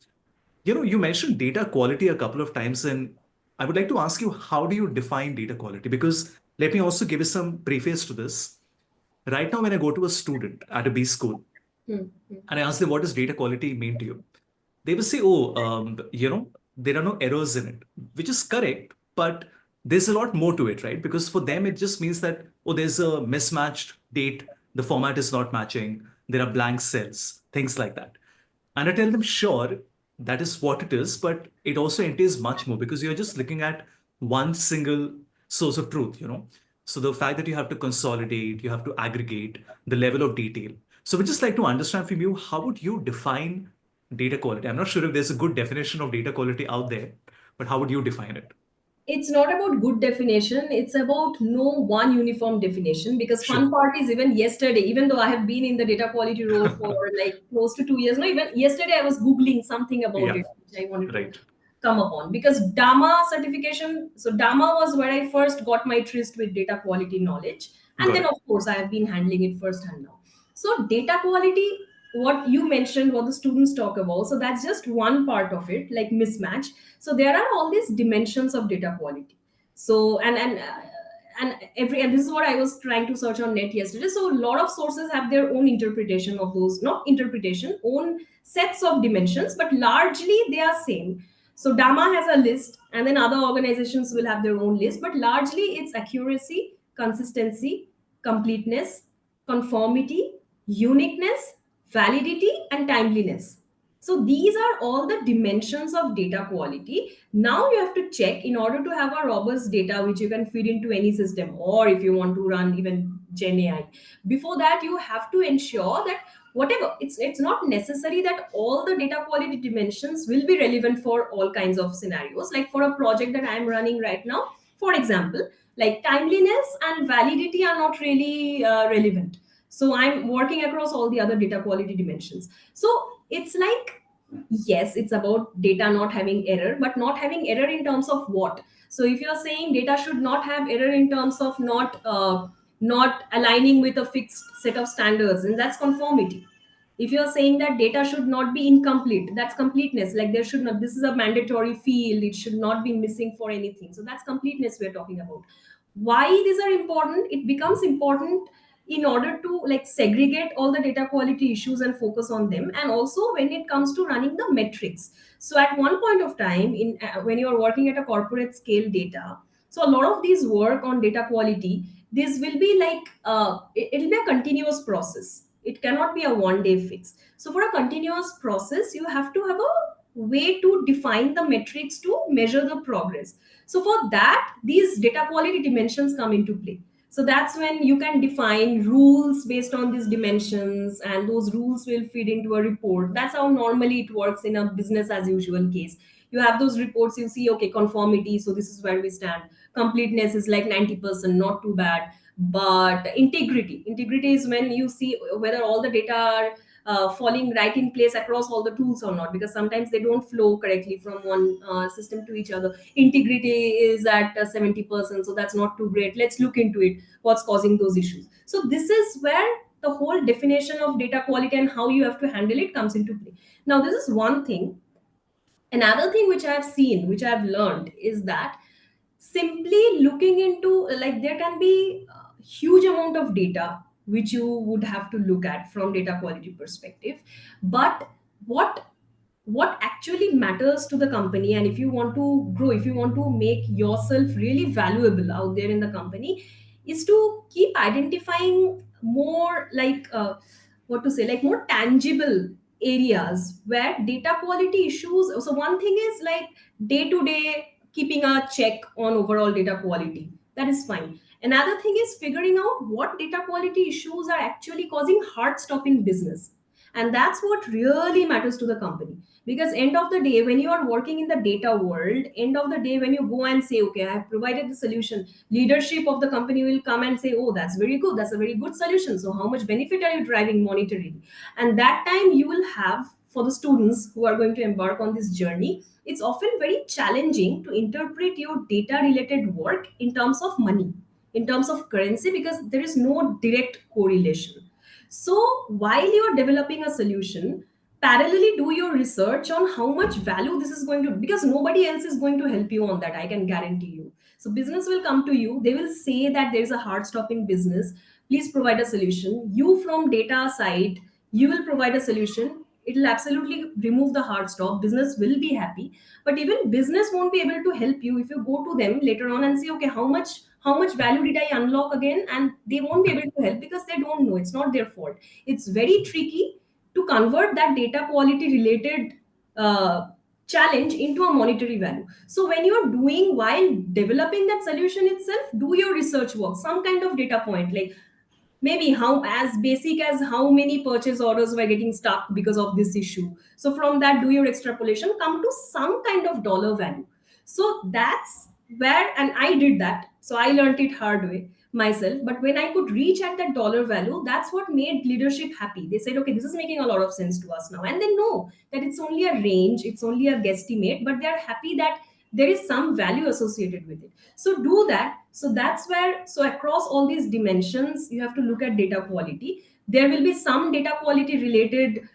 You mentioned data quality a couple of times, and I would like to ask you, how do you define data quality? Because let me also give you some preface to this. Right now, when I go to a student at a B school Hmm, hmm. and I ask them, what does data quality mean to you? They will say, oh, there are no errors in it, which is correct, but there's a lot more to it, right? Because for them, it just means that, oh, there's a mismatched date, the format is not matching, there are blank cells, things like that. And I tell them, sure, that is what it is, but it also entails much more because you're just looking at one single source of truth. So the fact that you have to consolidate, you have to aggregate the level of detail. So we just like to understand from you, how would you define data quality? I'm not sure if there's a good definition of data quality out there, but how would you define it? It's not about good definition, it's about no one uniform definition. Because fun Sure. part is, even yesterday, even though I have been in the data quality role for like close to 2 years now, even yesterday I was googling something about Yeah, it which I wanted to right. come upon, because dama certification. So dama was where I first got my tryst with data quality knowledge, and Got then it. of course I have been handling it firsthand now. So data quality, what you mentioned, what the students talk about, so that's just one part of it, like mismatch. So there are all these dimensions of data quality. So and every, and this is what I was trying to search on net yesterday. So a lot of sources have their own interpretation of those, not interpretation, own sets of dimensions, but largely they are same. So dama has a list, and then other organizations will have their own list, but largely it's accuracy, consistency, completeness, conformity, uniqueness, validity, and timeliness. So these are all the dimensions of data quality. Now you have to check, in order to have a robust data which you can feed into any system, or if you want to run even Gen AI. Before that, you have to ensure that whatever, it's not necessary that all the data quality dimensions will be relevant for all kinds of scenarios. Like for a project that I'm running right now, For example, like timeliness and validity are not really relevant. So I'm working across all the other data quality dimensions. So it's like, yes, it's about data not having error, but not having error in terms of what? So if you're saying data should not have error in terms of not aligning with a fixed set of standards, and that's conformity. If you're saying that data should not be incomplete, that's completeness. Like there should not, this is a mandatory field, it should not be missing for anything, so that's completeness we're talking about. Why these are important? It becomes important in order to like segregate all the data quality issues and focus on them, and also when it comes to running the metrics. So at one point of time in when you are working at a corporate scale data, so a lot of these work on data quality, this will be like it'll be a continuous process. It cannot be a one day fix. So for a continuous process, you have to have a way to define the metrics to measure the progress. So for that, these data quality dimensions come into play. So that's when you can define rules based on these dimensions, and those rules will feed into a report. That's how normally it works in a business as usual case. You have those reports, you see, okay, conformity, so this is where we stand. Completeness is like 90%, not too bad. But integrity is when you see whether all the data are falling right in place across all the tools or not, because sometimes they don't flow correctly from one system to each other. Integrity is at 70%, so that's not too great. Let's look into it, what's causing those issues. So this is where the whole definition of data quality and how you have to handle it comes into play. Now this is one thing. Another thing which I have seen, which I have learned, is that simply looking into, like, there can be a huge amount of data which you would have to look at from data quality perspective. But what what actually matters to the company, and if you want to grow, if you want to make yourself really valuable out there in the company, is to keep identifying more like what to say, like more tangible areas where data quality issues. So one thing is like day to day keeping a check on overall data quality, that is fine. Another thing is figuring out what data quality issues are actually causing heart stopping business, and that's what really matters to the company. Because end of the day, when you are working in the data world, end of the day, when you go and say, okay, I have provided the solution, leadership of the company will come and say, oh, that's very good, that's a very good solution, so how much benefit are you driving monetarily? And that time you will have, for the students who are going to embark on this journey, it's often very challenging to interpret your data related work in terms of money, in terms of currency, because there is no direct correlation. So while you are developing a solution, parallelly do your research on how much value this is going to, because nobody else is going to help you on that, I can guarantee you. So business will come to you, they will say that there is a hard stopping business, please provide a solution. You from data side, you will provide a solution, it will absolutely remove the hard stop, business will be happy. But even business won't be able to help you if you go to them later on and say, okay, how much value did I unlock again, and they won't be able to help because they don't know, it's not their fault. It's very tricky to convert that data quality related uh, challenge into a monetary value. So when you're doing, while developing that solution itself, do your research work, some kind of data point, like maybe how as basic as how many purchase orders were getting stuck because of this issue. So from that, do your extrapolation, come to some kind of dollar value. So that's where, and I did that, so I learned it hard way myself. But when I could reach at that dollar value, that's what made leadership happy. They said, okay, this is making a lot of sense to us now, and they know that it's only a range, it's only a guesstimate, but they're happy that there is some value associated with it. So do that. So that's where, so across all these dimensions you have to look at data quality. There will be some data quality related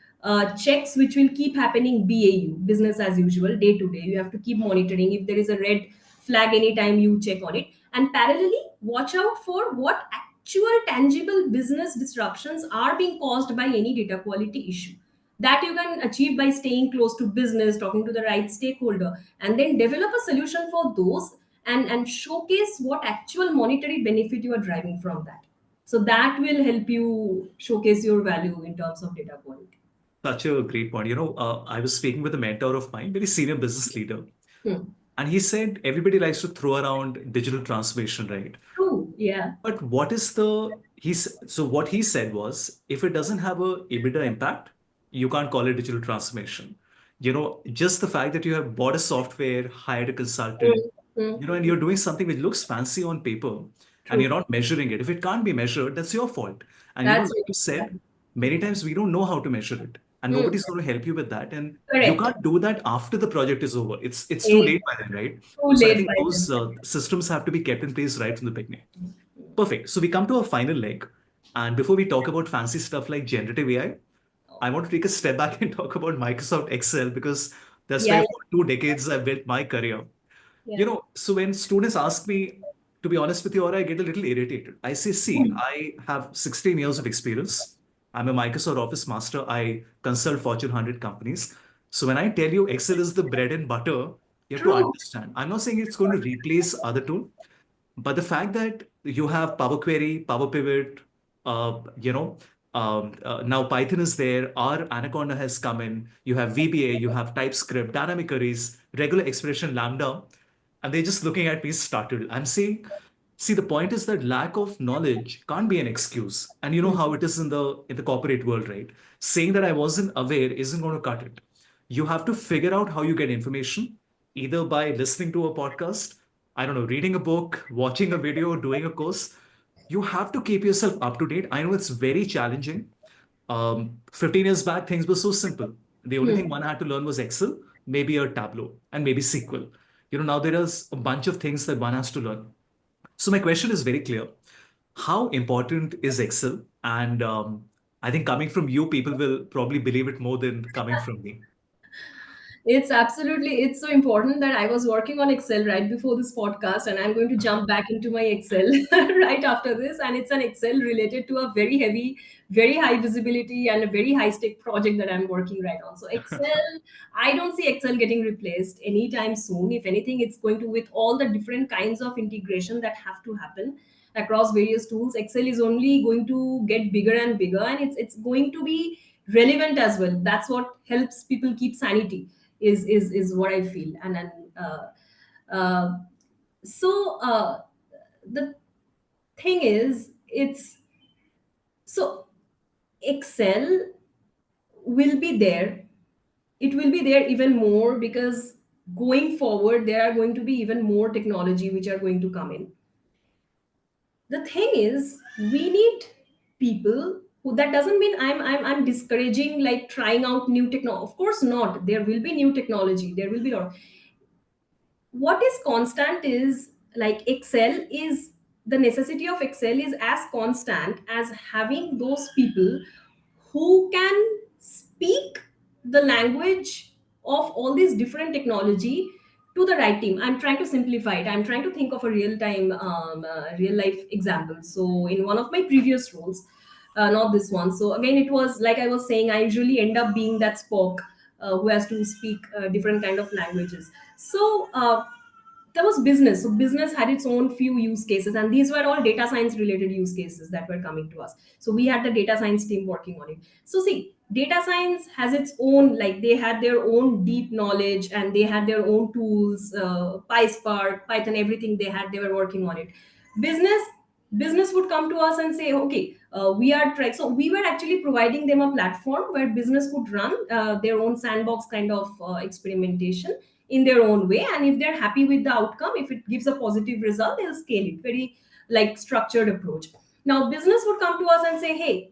checks which will keep happening, BAU, business as usual, day to day. You have to keep monitoring. If there is a red flag anytime, you check on it. And parallelly, watch out for what actual tangible business disruptions are being caused by any data quality issue. That you can achieve by staying close to business, talking to the right stakeholder, and then develop a solution for those, and showcase what actual monetary benefit you are driving from that. So that will help you showcase your value in terms of data quality. Such a great point. I was speaking with a mentor of mine, very senior business leader, Hmm. and he said everybody likes to throw around digital transformation, right? True. Yeah. But what is the he's so what he said was if it doesn't have a EBITDA impact, you can't call it digital transformation. Just the fact that you have bought a software, hired a consultant, And you're doing something which looks fancy on paper and you're True. not measuring it. If it can't be measured, that's your fault. And That's like very you true. said, many times we don't know how to measure it. And Hmm. nobody's going to help you with that. And you Correct. can't do that after the project is over. It's too It's late by then, right? too So I late think by those then. systems have to be kept in place right from the beginning. Perfect. So we come to our final leg. And before we talk about fancy stuff like generative AI, I want to take a step back and talk about Microsoft Excel because that's Yeah, where yeah, for 2 decades I built my career. yeah. So when students ask me, to be honest with you, or I get a little irritated. I say, see, I have 16 years of experience. I'm a Microsoft Office master. I consult Fortune 100 companies. So when I tell you Excel is the bread and butter, you have to True. understand. I'm not saying it's going to replace other tools. But the fact that you have Power Query, Power Pivot, now Python is there, our Anaconda has come in, you have VBA, you have TypeScript, dynamic arrays, regular expression, Lambda, and they're just looking at me startled. I'm saying, see, the point is that lack of knowledge can't be an excuse. And you know Hmm. how it is in the corporate world, right? Saying that I wasn't aware isn't going to cut it. You have to figure out how you get information, either by listening to a podcast, I don't know, reading a book, watching a video, doing a course. You have to keep yourself up to date. I know it's very challenging. 15 years back, things were so simple. The only thing Hmm. one had to learn was Excel, maybe a Tableau, and maybe SQL. Now there is a bunch of things that one has to learn. So my question is very clear. How important is Excel? And I think coming from you, people will probably believe it more than coming from me. It's so important that I was working on Excel right before this podcast, and I'm going to jump back into my Excel right after this. And it's an Excel related to a very heavy, very high visibility and a very high stake project that I'm working right on. So Excel, I don't see Excel getting replaced anytime soon. If anything, it's going to, with all the different kinds of integration that have to happen across various tools, Excel is only going to get bigger and bigger, and it's going to be relevant as well. That's what helps people keep sanity, is what I feel. And then uh, so the thing is, it's so Excel will be there. It will be there even more, because going forward there are going to be even more technology which are going to come in. The thing is, we need people who, that doesn't mean I'm discouraging like trying out new technology. Of course not, there will be new technology, there will be a lot. What is constant is, like, Excel is, the necessity of Excel is as constant as having those people who can speak the language of all these different technology to the right team. I'm trying to simplify it. I'm trying to think of a real time real life example. So in one of my previous roles, not this one, so again, it was like I was saying, I usually end up being that spoke, who has to speak different kind of languages. So there was business. So business had its own few use cases, and these were all data science related use cases that were coming to us. So we had the data science team working on it. So see, data science has its own, like, they had their own deep knowledge, and they had their own tools, PySpark, Python, everything they had, they were working on it. Business would come to us and say, okay, we are trying. So we were actually providing them a platform where business could run their own sandbox kind of experimentation in their own way, and if they're happy with the outcome, if it gives a positive result, they'll scale it, very like structured approach. Now business would come to us and say, hey,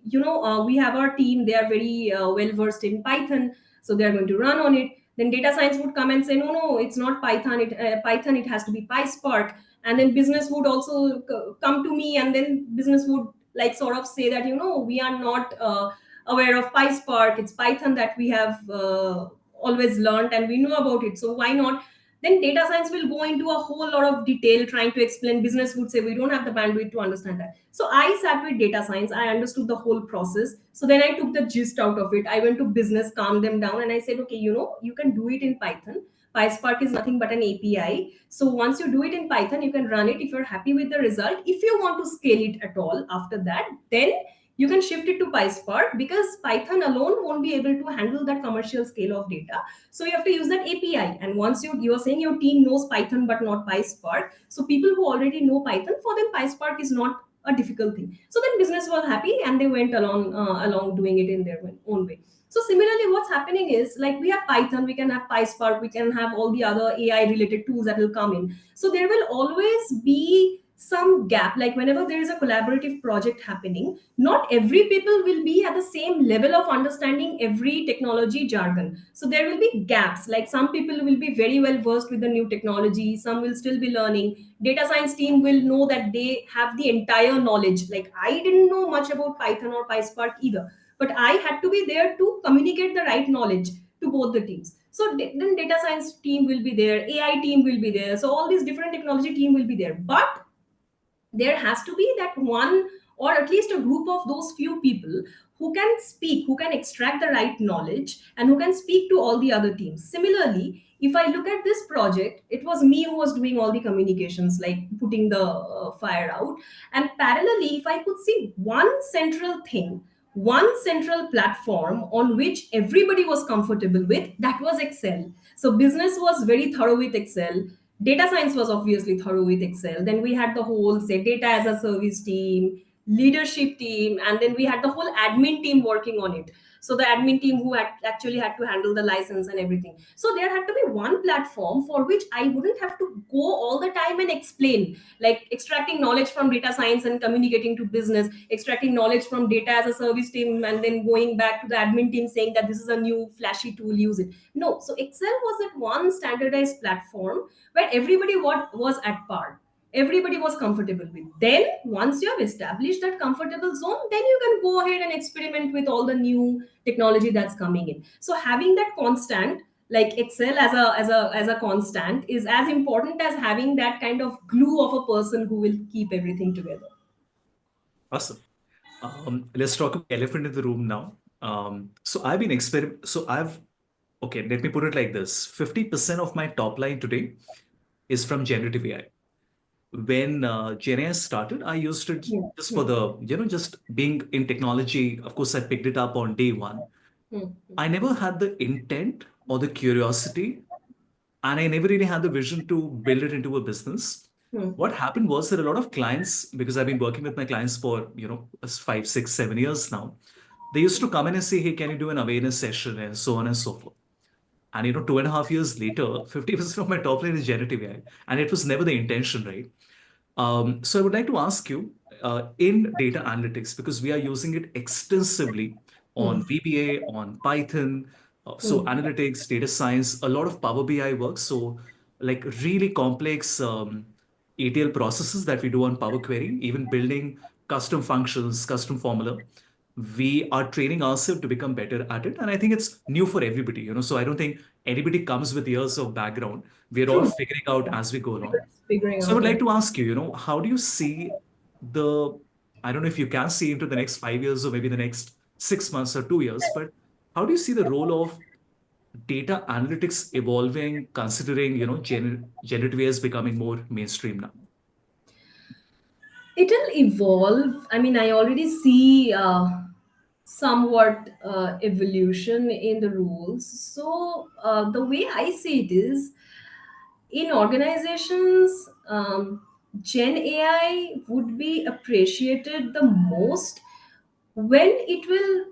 we have our team, they are very well versed in Python, so they are going to run on it. Then data science would come and say, no, no, it's not Python, it has to be PySpark. And then business would also come to me, and then business would like sort of say that, we are not aware of PySpark, it's Python that we have always learned and we know about it, so why not. Then data science will go into a whole lot of detail trying to explain. Business would say, we don't have the bandwidth to understand that. So I sat with data science, I understood the whole process, so then I took the gist out of it. I went to business, calmed them down, and I said, okay, you can do it in Python. PySpark is nothing but an API. So once you do it in Python, you can run it. If you're happy with the result, if you want to scale it at all after that, then you can shift it to PySpark, because Python alone won't be able to handle that commercial scale of data. So you have to use that API. And once you are saying your team knows Python but not PySpark, so people who already know Python, for them PySpark is not a difficult thing. So then business was happy, and they went along doing it in their own way. So similarly, what's happening is, like, we have Python, we can have PySpark, we can have all the other AI related tools that will come in. So there will always be some gap. Like whenever there is a collaborative project happening, not every people will be at the same level of understanding every technology jargon. So there will be gaps. Like some people will be very well versed with the new technology, some will still be learning. Data science team will know that they have the entire knowledge. Like I didn't know much about Python or PySpark either, but I had to be there to communicate the right knowledge to both the teams. So then data science team will be there, AI team will be there, so all these different technology team will be there. But there has to be that one, or at least a group of those few people who can speak, who can extract the right knowledge, and who can speak to all the other teams. Similarly, if I look at this project, it was me who was doing all the communications, like putting the fire out. And parallelly, if I could see one central thing, one central platform on which everybody was comfortable with, that was Excel. So business was very thorough with Excel, data science was obviously thorough with Excel, then we had the whole, say, data as a service team, leadership team, and then we had the whole admin team working on it. So the admin team who actually had to handle the license and everything. So there had to be one platform for which I wouldn't have to go all the time and explain, like extracting knowledge from data science and communicating to business, extracting knowledge from data as a service team and then going back to the admin team saying that this is a new flashy tool, use it. No, so Excel was that one standardized platform where everybody was at par, everybody was comfortable with. Then once you have established that comfortable zone, then you can go ahead and experiment with all the new technology that's coming in. So having that constant, like Excel as a constant, is as important as having that kind of glue of a person who will keep everything together. Awesome. Let's talk about the elephant in the room now. So I've been So I've okay. Let me put it like this: 50% of my top line today is from generative AI. When Gen AI started, I used it Hmm. just for Hmm. the just being in technology. Of course, I picked it up on day one. Hmm. I never had the intent or the curiosity, and I never really had the vision to build it into a business. Hmm. What happened was that a lot of clients, because I've been working with my clients for 5, 6, 7 years now, they used to come in and say, "Hey, can you do an awareness session?" and so on and so forth. And 2.5 years later, 50% of my top line is generative AI, and it was never the intention, right? So I would like to ask you in data analytics, because we are using it extensively on Hmm. VBA, on Python, so Hmm. analytics, data science, a lot of Power BI work. So like really complex ETL processes that we do on Power Query, even building custom functions, custom formula. We are training ourselves to become better at it. And I think it's new for everybody. So I don't think anybody comes with years of background. We're all True. figuring out as we go along. Figuring So I out, would yeah. like to ask you, how do you see the, I don't know if you can see into the next 5 years or maybe the next 6 months or 2 years, but how do you see the role of data analytics evolving, considering, generative AI is becoming more mainstream now? It'll evolve. I mean, I already see somewhat evolution in the rules. So the way I see it is, in organizations, Gen AI would be appreciated the most when it will,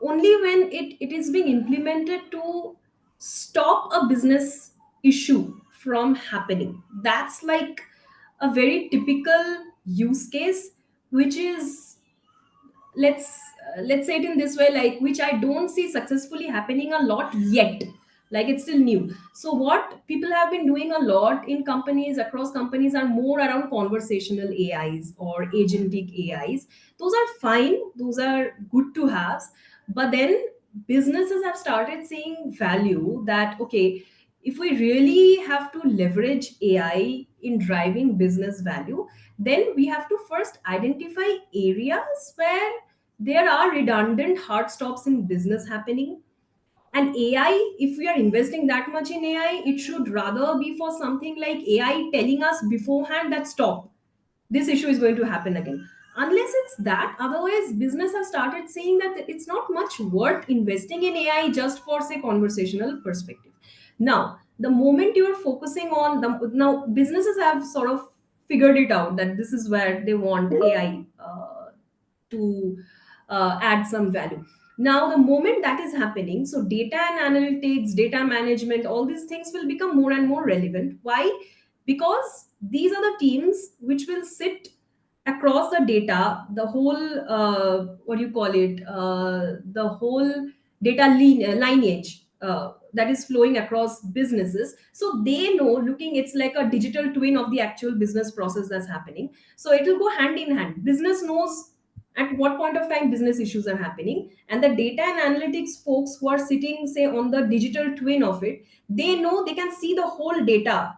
only when it is being implemented to stop a business issue from happening. That's like a very typical use case, which is, let's say it in this way, like, which I don't see successfully happening a lot yet. Like it's still new. So what people have been doing a lot in companies, across companies, are more around conversational AIs or agentic AIs. Those are fine, those are good to have. But then businesses have started seeing value that, okay, if we really have to leverage AI in driving business value, then we have to first identify areas where there are redundant hard stops in business happening. And AI, if we are investing that much in AI, it should rather be for something like AI telling us beforehand that stop, this issue is going to happen again. Unless it's that, otherwise business has started saying that it's not much worth investing in AI just for, say, conversational perspective. Now the moment you're focusing on the, now businesses have sort of figured it out that this is where they want AI to add some value. Now, the moment that is happening, so data and analytics, data management, all these things will become more and more relevant. Why? Because these are the teams which will sit across the data, the whole, what do you call it, the whole data lineage that is flowing across businesses. So they know, looking, it's like a digital twin of the actual business process that's happening. So it will go hand in hand. Business knows at what point of time business issues are happening, and the data and analytics folks who are sitting, say, on the digital twin of it, they know, they can see the whole data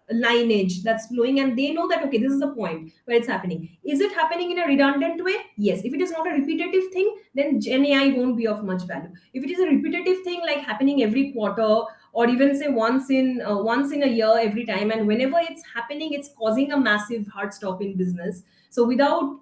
lineage that's flowing, and they know that, okay, this is the point where it's happening. Is it happening in a redundant way? Yes. If it is not a repetitive thing, then Gen AI won't be of much value. If it is a repetitive thing, like happening every quarter, or even say once in a year, every time, and whenever it's happening, it's causing a massive hard stop in business. So without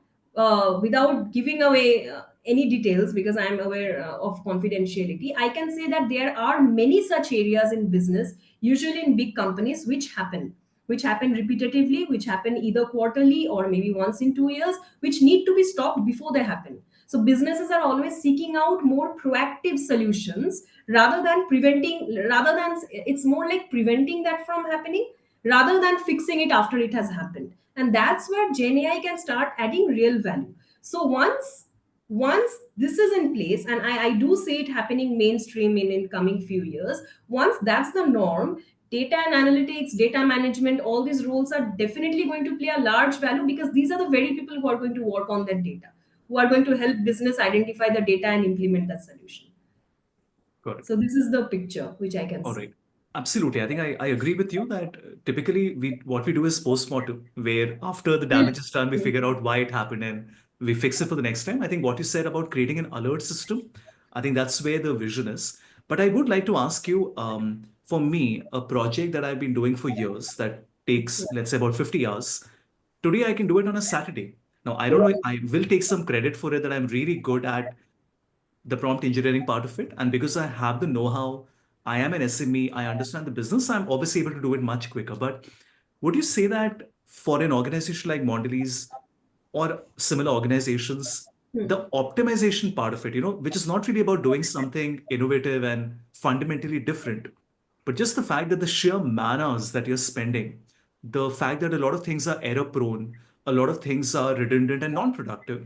giving away any details, because I'm aware of confidentiality, I can say that there are many such areas in business, usually in big companies, which happen repetitively, which happen either quarterly or maybe once in 2 years, which need to be stopped before they happen. So businesses are always seeking out more proactive solutions, rather than, it's more like preventing that from happening rather than fixing it after it has happened. And that's where Gen AI can start adding real value. So once this is in place, and I do see it happening mainstream in coming few years, once that's the norm, data and analytics, data management, all these roles are definitely going to play a large value, because these are the very people who are going to work on that data, who are going to help business identify the data and implement that solution. Got it. So this is the picture which I can All see. right. Absolutely. I think I agree with you that typically we what we do is post-mortem, where after the Mm. damage is done, we figure out why it happened and we fix it for the next time. I think what you said about creating an alert system, I think that's where the vision is. But I would like to ask you, for me, a project that I've been doing for years that takes, let's say, about 50 hours. Today I can do it on a Saturday. Now, I don't know, I will take some credit for it that I'm really good at the prompt engineering part of it. And because I have the know-how, I am an SME, I understand the business, I'm obviously able to do it much quicker. But would you say that for an organization like Mondelēz or similar organizations, Hmm. the optimization part of it, which is not really about doing something innovative and fundamentally different, but just the fact that the sheer manners that you're spending, the fact that a lot of things are error prone, a lot of things are redundant and non-productive,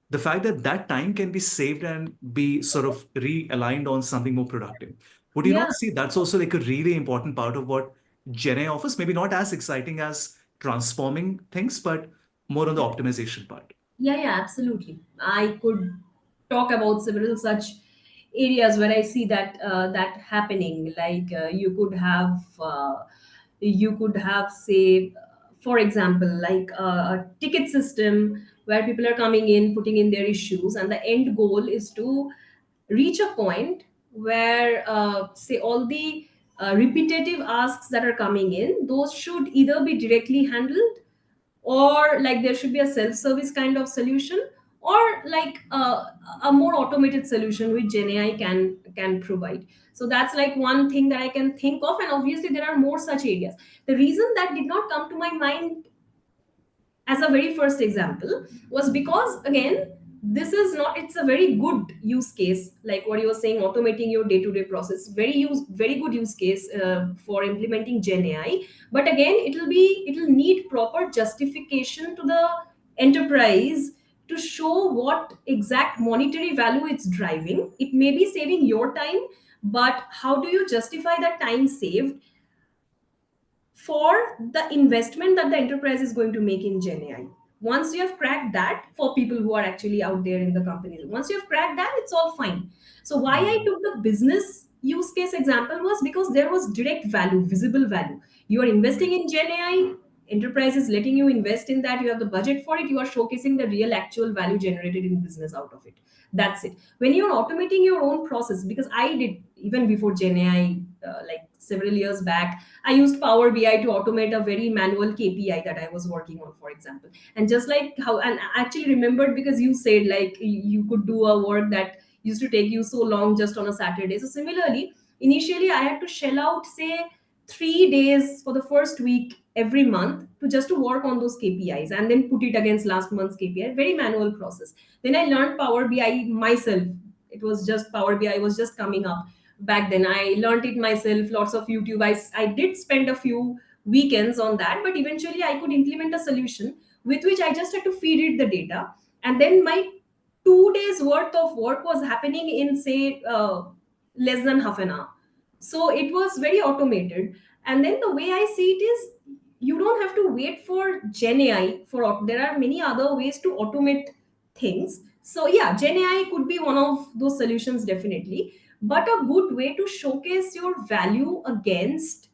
the fact that that time can be saved and be sort of realigned on something more productive. Would you Yeah. not say that's also like a really important part of what Gen AI offers? Maybe not as exciting as transforming things, but more on the optimization part. Yeah, yeah, absolutely. I could talk about several such areas where I see that happening. Like you could have, say, for example, like a ticket system where people are coming in, putting in their issues, and the end goal is to reach a point where, say, all the repetitive asks that are coming in, those should either be directly handled, or like there should be a self-service kind of solution, or like a more automated solution which Gen AI can provide. So that's like one thing that I can think of, and obviously there are more such areas. The reason that did not come to my mind as a very first example was because, again, this is not, it's a very good use case, like what you were saying, automating your day-to-day process, very good use case for implementing Gen AI. But again, it'll need proper justification to the enterprise to show what exact monetary value it's driving. It may be saving your time, but how do you justify that time saved for the investment that the enterprise is going to make in Gen AI? Once you have cracked that, for people who are actually out there in the companies, once you have cracked that, it's all fine. So why I Mm. took the business use case example was because there was direct value, visible value. You are investing Right. in Gen AI, enterprise is letting you invest in that, you have the budget for it, you are showcasing the real actual value generated in business out of it. That's it. When you're automating your own process, because I did even before Gen AI, like several years back, I used Power BI to automate a very manual KPI that I was working on, for example. And just like how, and I actually remembered because you said like you could do a work that used to take you so long just on a Saturday. So similarly, initially I had to shell out, say, 3 days for the first week every month to just to work on those KPIs and then put it against last month's KPI. Very manual process. Then I learned Power BI myself It was just Power BI was just coming up back then. I learned it myself, lots of YouTube. I did spend a few weekends on that, but eventually I could implement a solution with which I just had to feed it the data, and then my 2 days worth of work was happening in, say, less than half an hour. So it was very automated. And then the way I see it is, you don't have to wait for Gen AI for there are many other ways to automate things. So yeah, Gen AI could be one of those solutions, definitely. But a good way to showcase your value against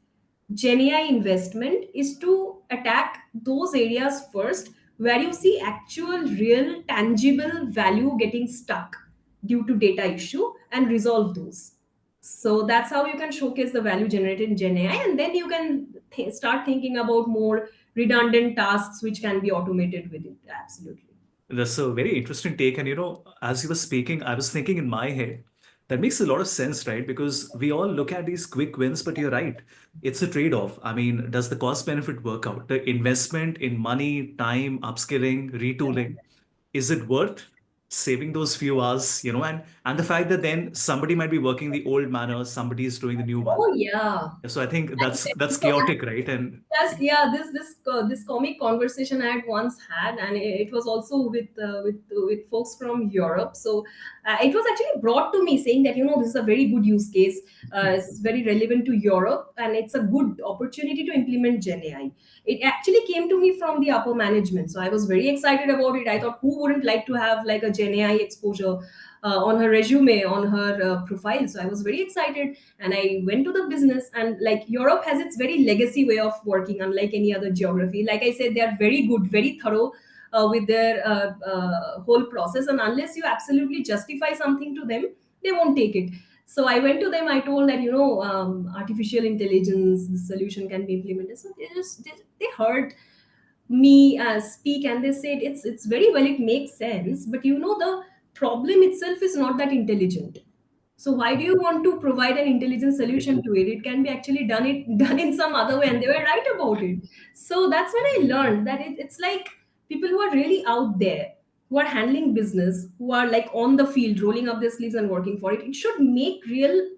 Gen AI investment is to attack those areas first where you see actual, real, tangible value getting stuck due to data issue, and resolve those. So that's how you can showcase the value generated in Gen AI, and then you can start thinking about more redundant tasks which can be automated with it. Absolutely. That's a very interesting take. And as you were speaking, I was thinking in my head, that makes a lot of sense, right? Because we all look at these quick wins, but you're right. It's a trade-off. I mean, does the cost benefit work out? The investment in money, time, upskilling, retooling, is it worth saving those few hours, and the fact that then somebody might be working the old manner, somebody is doing the new one. Oh yeah. So I think that's So chaotic, right? And just yeah, this comic conversation I had once had, and it was also with folks from Europe. So it was actually brought to me saying that, this is a very good use case. It's very relevant to Europe, and it's a good opportunity to implement Gen AI. It actually came to me from the upper management, so I was very excited about it. I thought, who wouldn't like to have like a Gen AI exposure on her resume, on her profile? So I was very excited, and I went to the business. And like, Europe has its very legacy way of working, unlike any other geography. Like I said, they are very good, very thorough with their whole process, and unless you absolutely justify something to them, they won't take it. So I went to them, I told that, artificial intelligence, the solution can be implemented. So they heard me speak, and they said, it's very well, it makes sense, but the problem itself is not that intelligent. So why do you want to provide an intelligent solution to it? It can be actually done in some other way, and they were right about it. So that's when I learned that it's like, people who are really out there, who are handling business, who are like on the field, rolling up their sleeves and working for it, it should make real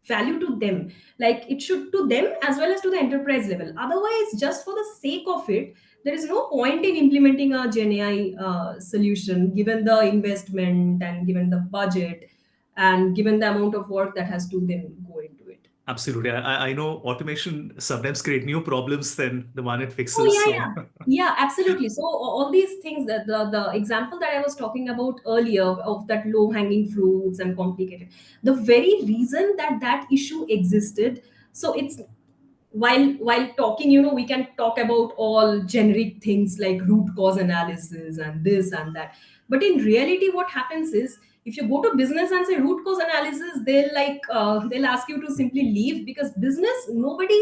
value to them. Like, it should, to them as well as to the enterprise level. Otherwise, just for the sake of it, there is no point in implementing a Gen AI solution, given the investment and given the budget and given the amount of work that has to then go into it. absolutely, I know automation sometimes create new problems than the one it Oh fixes. yeah, So yeah, yeah, absolutely. So all these things, that the example that I was talking about earlier of that low hanging fruits and complicated, the very reason that that issue existed. So it's, while talking, we can talk about all generic things like root cause analysis and this and that, but in reality what happens is, if you go to business and say root cause analysis, they'll ask you to simply leave, because business, nobody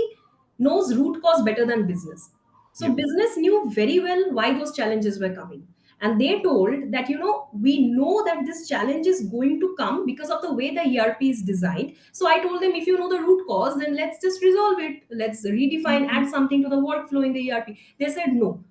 knows root cause better than business. So yeah, business knew very well why those challenges were coming, and they told that, we know that this challenge is going to come because of the way the ERP is designed. So I told them, if you know the root cause, then let's just resolve it. Let's redefine, add something to the workflow in the ERP. They said no.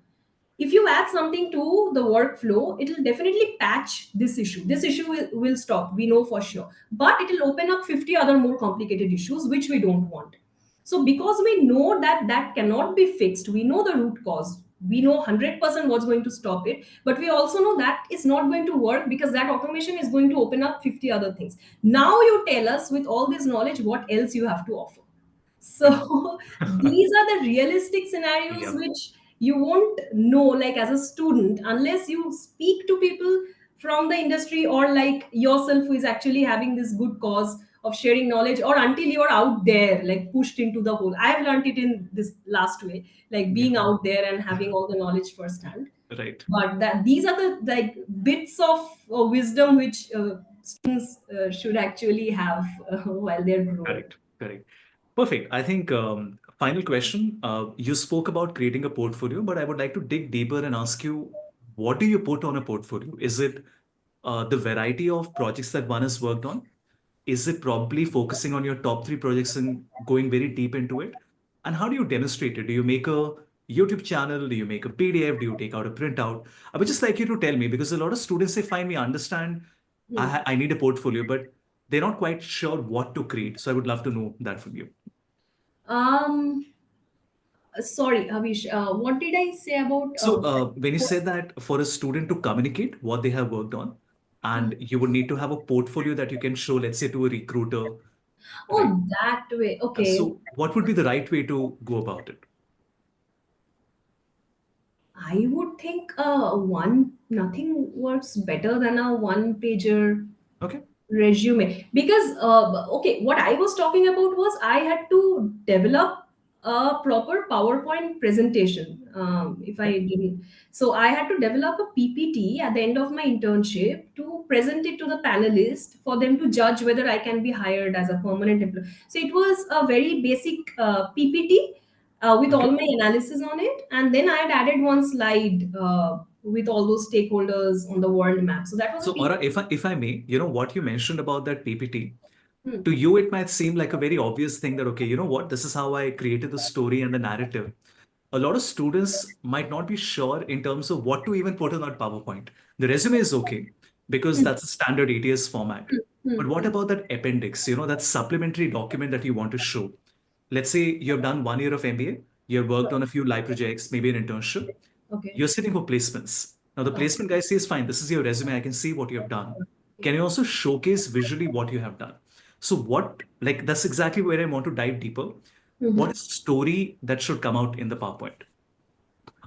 If you add something to the workflow, it will definitely patch this issue. This issue will stop, we know for sure. But it will open up 50 other more complicated issues, which we don't want. So, because we know that that cannot be fixed, we know the root cause, we know 100% what's going to stop it, but we also know that is not going to work, because that automation is going to open up 50 other things. Now, you tell us, with all this knowledge, what else you have to offer. So these are the realistic scenarios yeah, which you won't know, like, as a student, unless you speak to people from the industry, or like yourself, who is actually having this good cause of sharing knowledge, or until you're out there, like, pushed into the whole. I have learned it in this last way, like yeah, being out there and having all the knowledge firsthand. right. But that these are the, like, bits of wisdom which students should actually have while they're growing. Correct, correct. Perfect. I think final question. You spoke about creating a portfolio, but I would like to dig deeper and ask you, what do you put on a portfolio? Is it the variety of projects that one has worked on? Is it probably focusing on your top three projects and going very deep into it? And how do you demonstrate it? Do you make a YouTube channel? Do you make a PDF? Do you take out a printout? I would just like you to tell me, because a lot of students say, fine, we understand Hmm. I need a portfolio, but they're not quite sure what to create. So I would love to know that from you. Um, Sorry, Avish. What did I say about? So when you say that for a student to communicate what they have worked on, and you would need to have a portfolio that you can show, let's say, to a recruiter, right? Oh, that way. Okay. So what would be the right way to go about it? I would think one nothing works better than a one pager Okay. resume, because okay, what I was talking about was I had to develop a proper PowerPoint presentation. If I Okay. didn't, so I had to develop a PPT at the end of my internship to present it to the panelists for them to judge whether I can be hired as a permanent employee. So it was a very basic PPT with all Okay. my analysis on it, and then I had added one slide with all those stakeholders on the world map. So that was a So Aura, PPT. if I may, what you mentioned about that PPT, Hmm. to you it might seem like a very obvious thing that, okay, you know what, this is how I created the story and the narrative. A lot of students might not be sure in terms of what to even put in that PowerPoint. The resume is okay because Hmm. that's a standard ATS format. Hmm. But what Hmm. about that appendix, that supplementary document that you want to show? Let's say you have done 1 year of MBA, you have worked on a few live projects, maybe an internship, Okay. you're sitting for placements. Now, the Okay. placement guy says, fine, this is your resume. I can see what you have done. Can you also showcase visually what you have done? So, that's exactly where I want to dive deeper. What Mhm. is the story that should come out in the PowerPoint?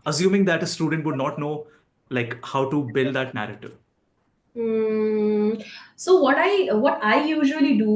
Assuming that a student would not know, like, how to build that narrative. Mm, so what I usually do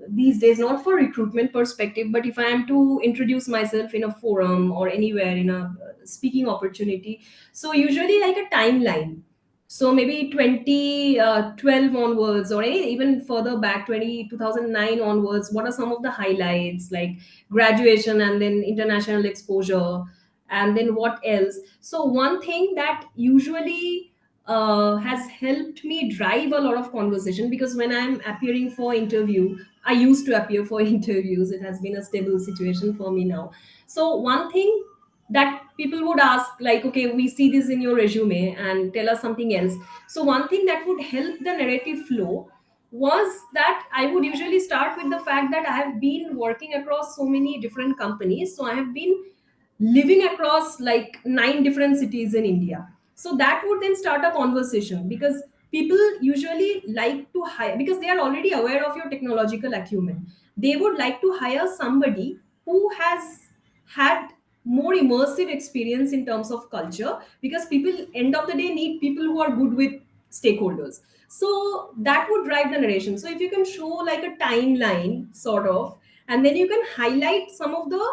these days, not for recruitment perspective, but if I am to introduce myself in a forum or anywhere in a speaking opportunity, so usually like a timeline. So maybe 2012 onwards, or even further back, 2009 onwards, what are some of the highlights, like graduation and then international exposure, and then what else? So one thing that usually has helped me drive a lot of conversation, because when I'm appearing for interview, I used to appear for interviews, it has been a stable situation for me now. So one thing that people would ask, like, okay, we see this in your resume and tell us something else. So one thing that would help the narrative flow was that I would usually start with the fact that I have been working across so many different companies, so I have been living across like 9 different cities in India. So that would then start a conversation, because people usually like to hire, because they are already aware of your technological acumen. They would like to hire somebody who has had more immersive experience in terms of culture, because people end of the day need people who are good with stakeholders. So that would drive the narration. So if you can show like a timeline sort of, and then you can highlight some of the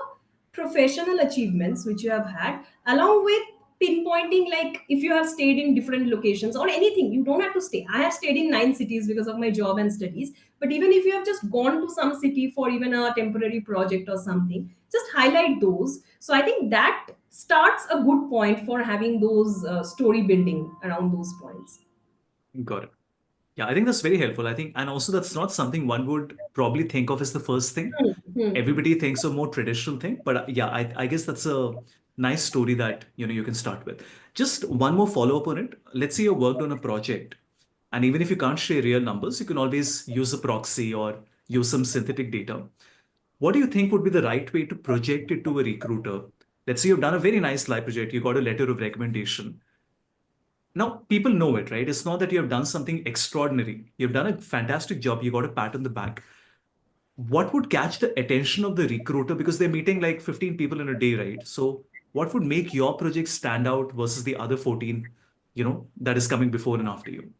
professional achievements which you have had, along with pinpointing, like if you have stayed in different locations or anything. You don't have to stay. I have stayed in 9 cities because of my job and studies, but even if you have just gone to some city for even a temporary project or something, just highlight those. So I think that starts a good point for having those story building around those points. Got it. Yeah, I think that's very helpful. I think, and also that's not something one would probably think of as the first thing. Hmm, hmm, hmm. Everybody thinks a more traditional thing, but yeah, I guess that's a nice story that you can start with. Just one more follow up on it. Let's say you worked on a project, and even if you can't share real numbers, you can always use a proxy or use some synthetic data. What do you think would be the right way to project it to a recruiter? Let's say you've done a very nice live project, you got a letter of recommendation. Now, people know it, right? It's not that you have done something extraordinary. You've done a fantastic job. You got a pat on the back. What would catch the attention of the recruiter? Because they're meeting like 15 people in a day, right? So, what would make your project stand out versus the other 14, that is coming before and after you?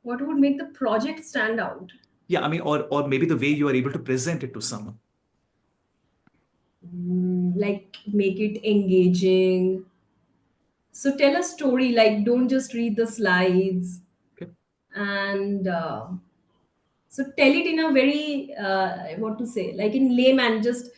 What would make the project stand out? Yeah, I mean, or maybe the way you are able to present it to someone. Like make it engaging. So tell a story, like don't just read the slides, Okay. and so tell it in a very what to say, like in layman. Just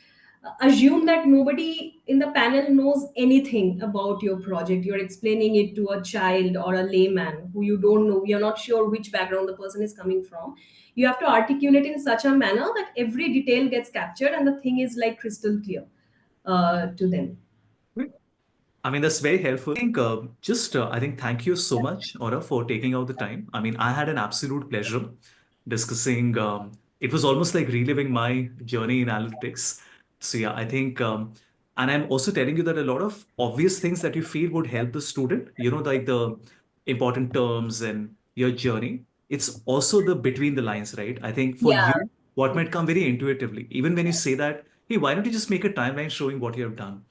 assume that nobody in the panel knows anything about your project. You're explaining it to a child or a layman who you don't know. You're not sure which background the person is coming from. You have to articulate in such a manner that every detail gets captured and the thing is like crystal clear to them. Great. I mean, that's very helpful. I think I think thank you so much, Aura, for taking out the time. I mean, I had an absolute pleasure discussing. It was almost like reliving my journey in analytics. So yeah, I think, and I'm also telling you that a lot of obvious things that you feel would help the student, like the important terms and your journey. It's also the between the lines, right? I think for Yeah. you, what might come very intuitively, even when you say that, hey, why don't you just make a timeline showing what you have done?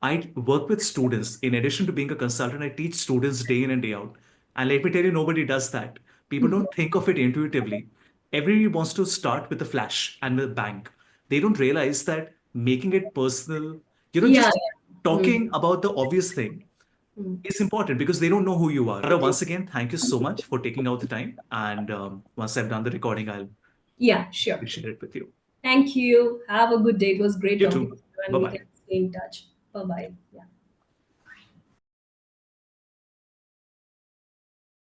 I work with students. In addition to being a consultant, I teach students day in and day out. And let me tell you, nobody does that. People don't think of it intuitively. Everybody wants to start with a flash and with a bang. They don't realize that making it personal, Yeah. just Yeah. talking about the obvious thing Mm. is important because they don't know who you are. Once again, thank you so much for taking out the time. And once I've done the recording, Yeah, sure. I'll share it with you. Thank you. Have a good day. It was great You talking to too. you, and Bye we can bye. stay in touch. Bye bye. Yeah.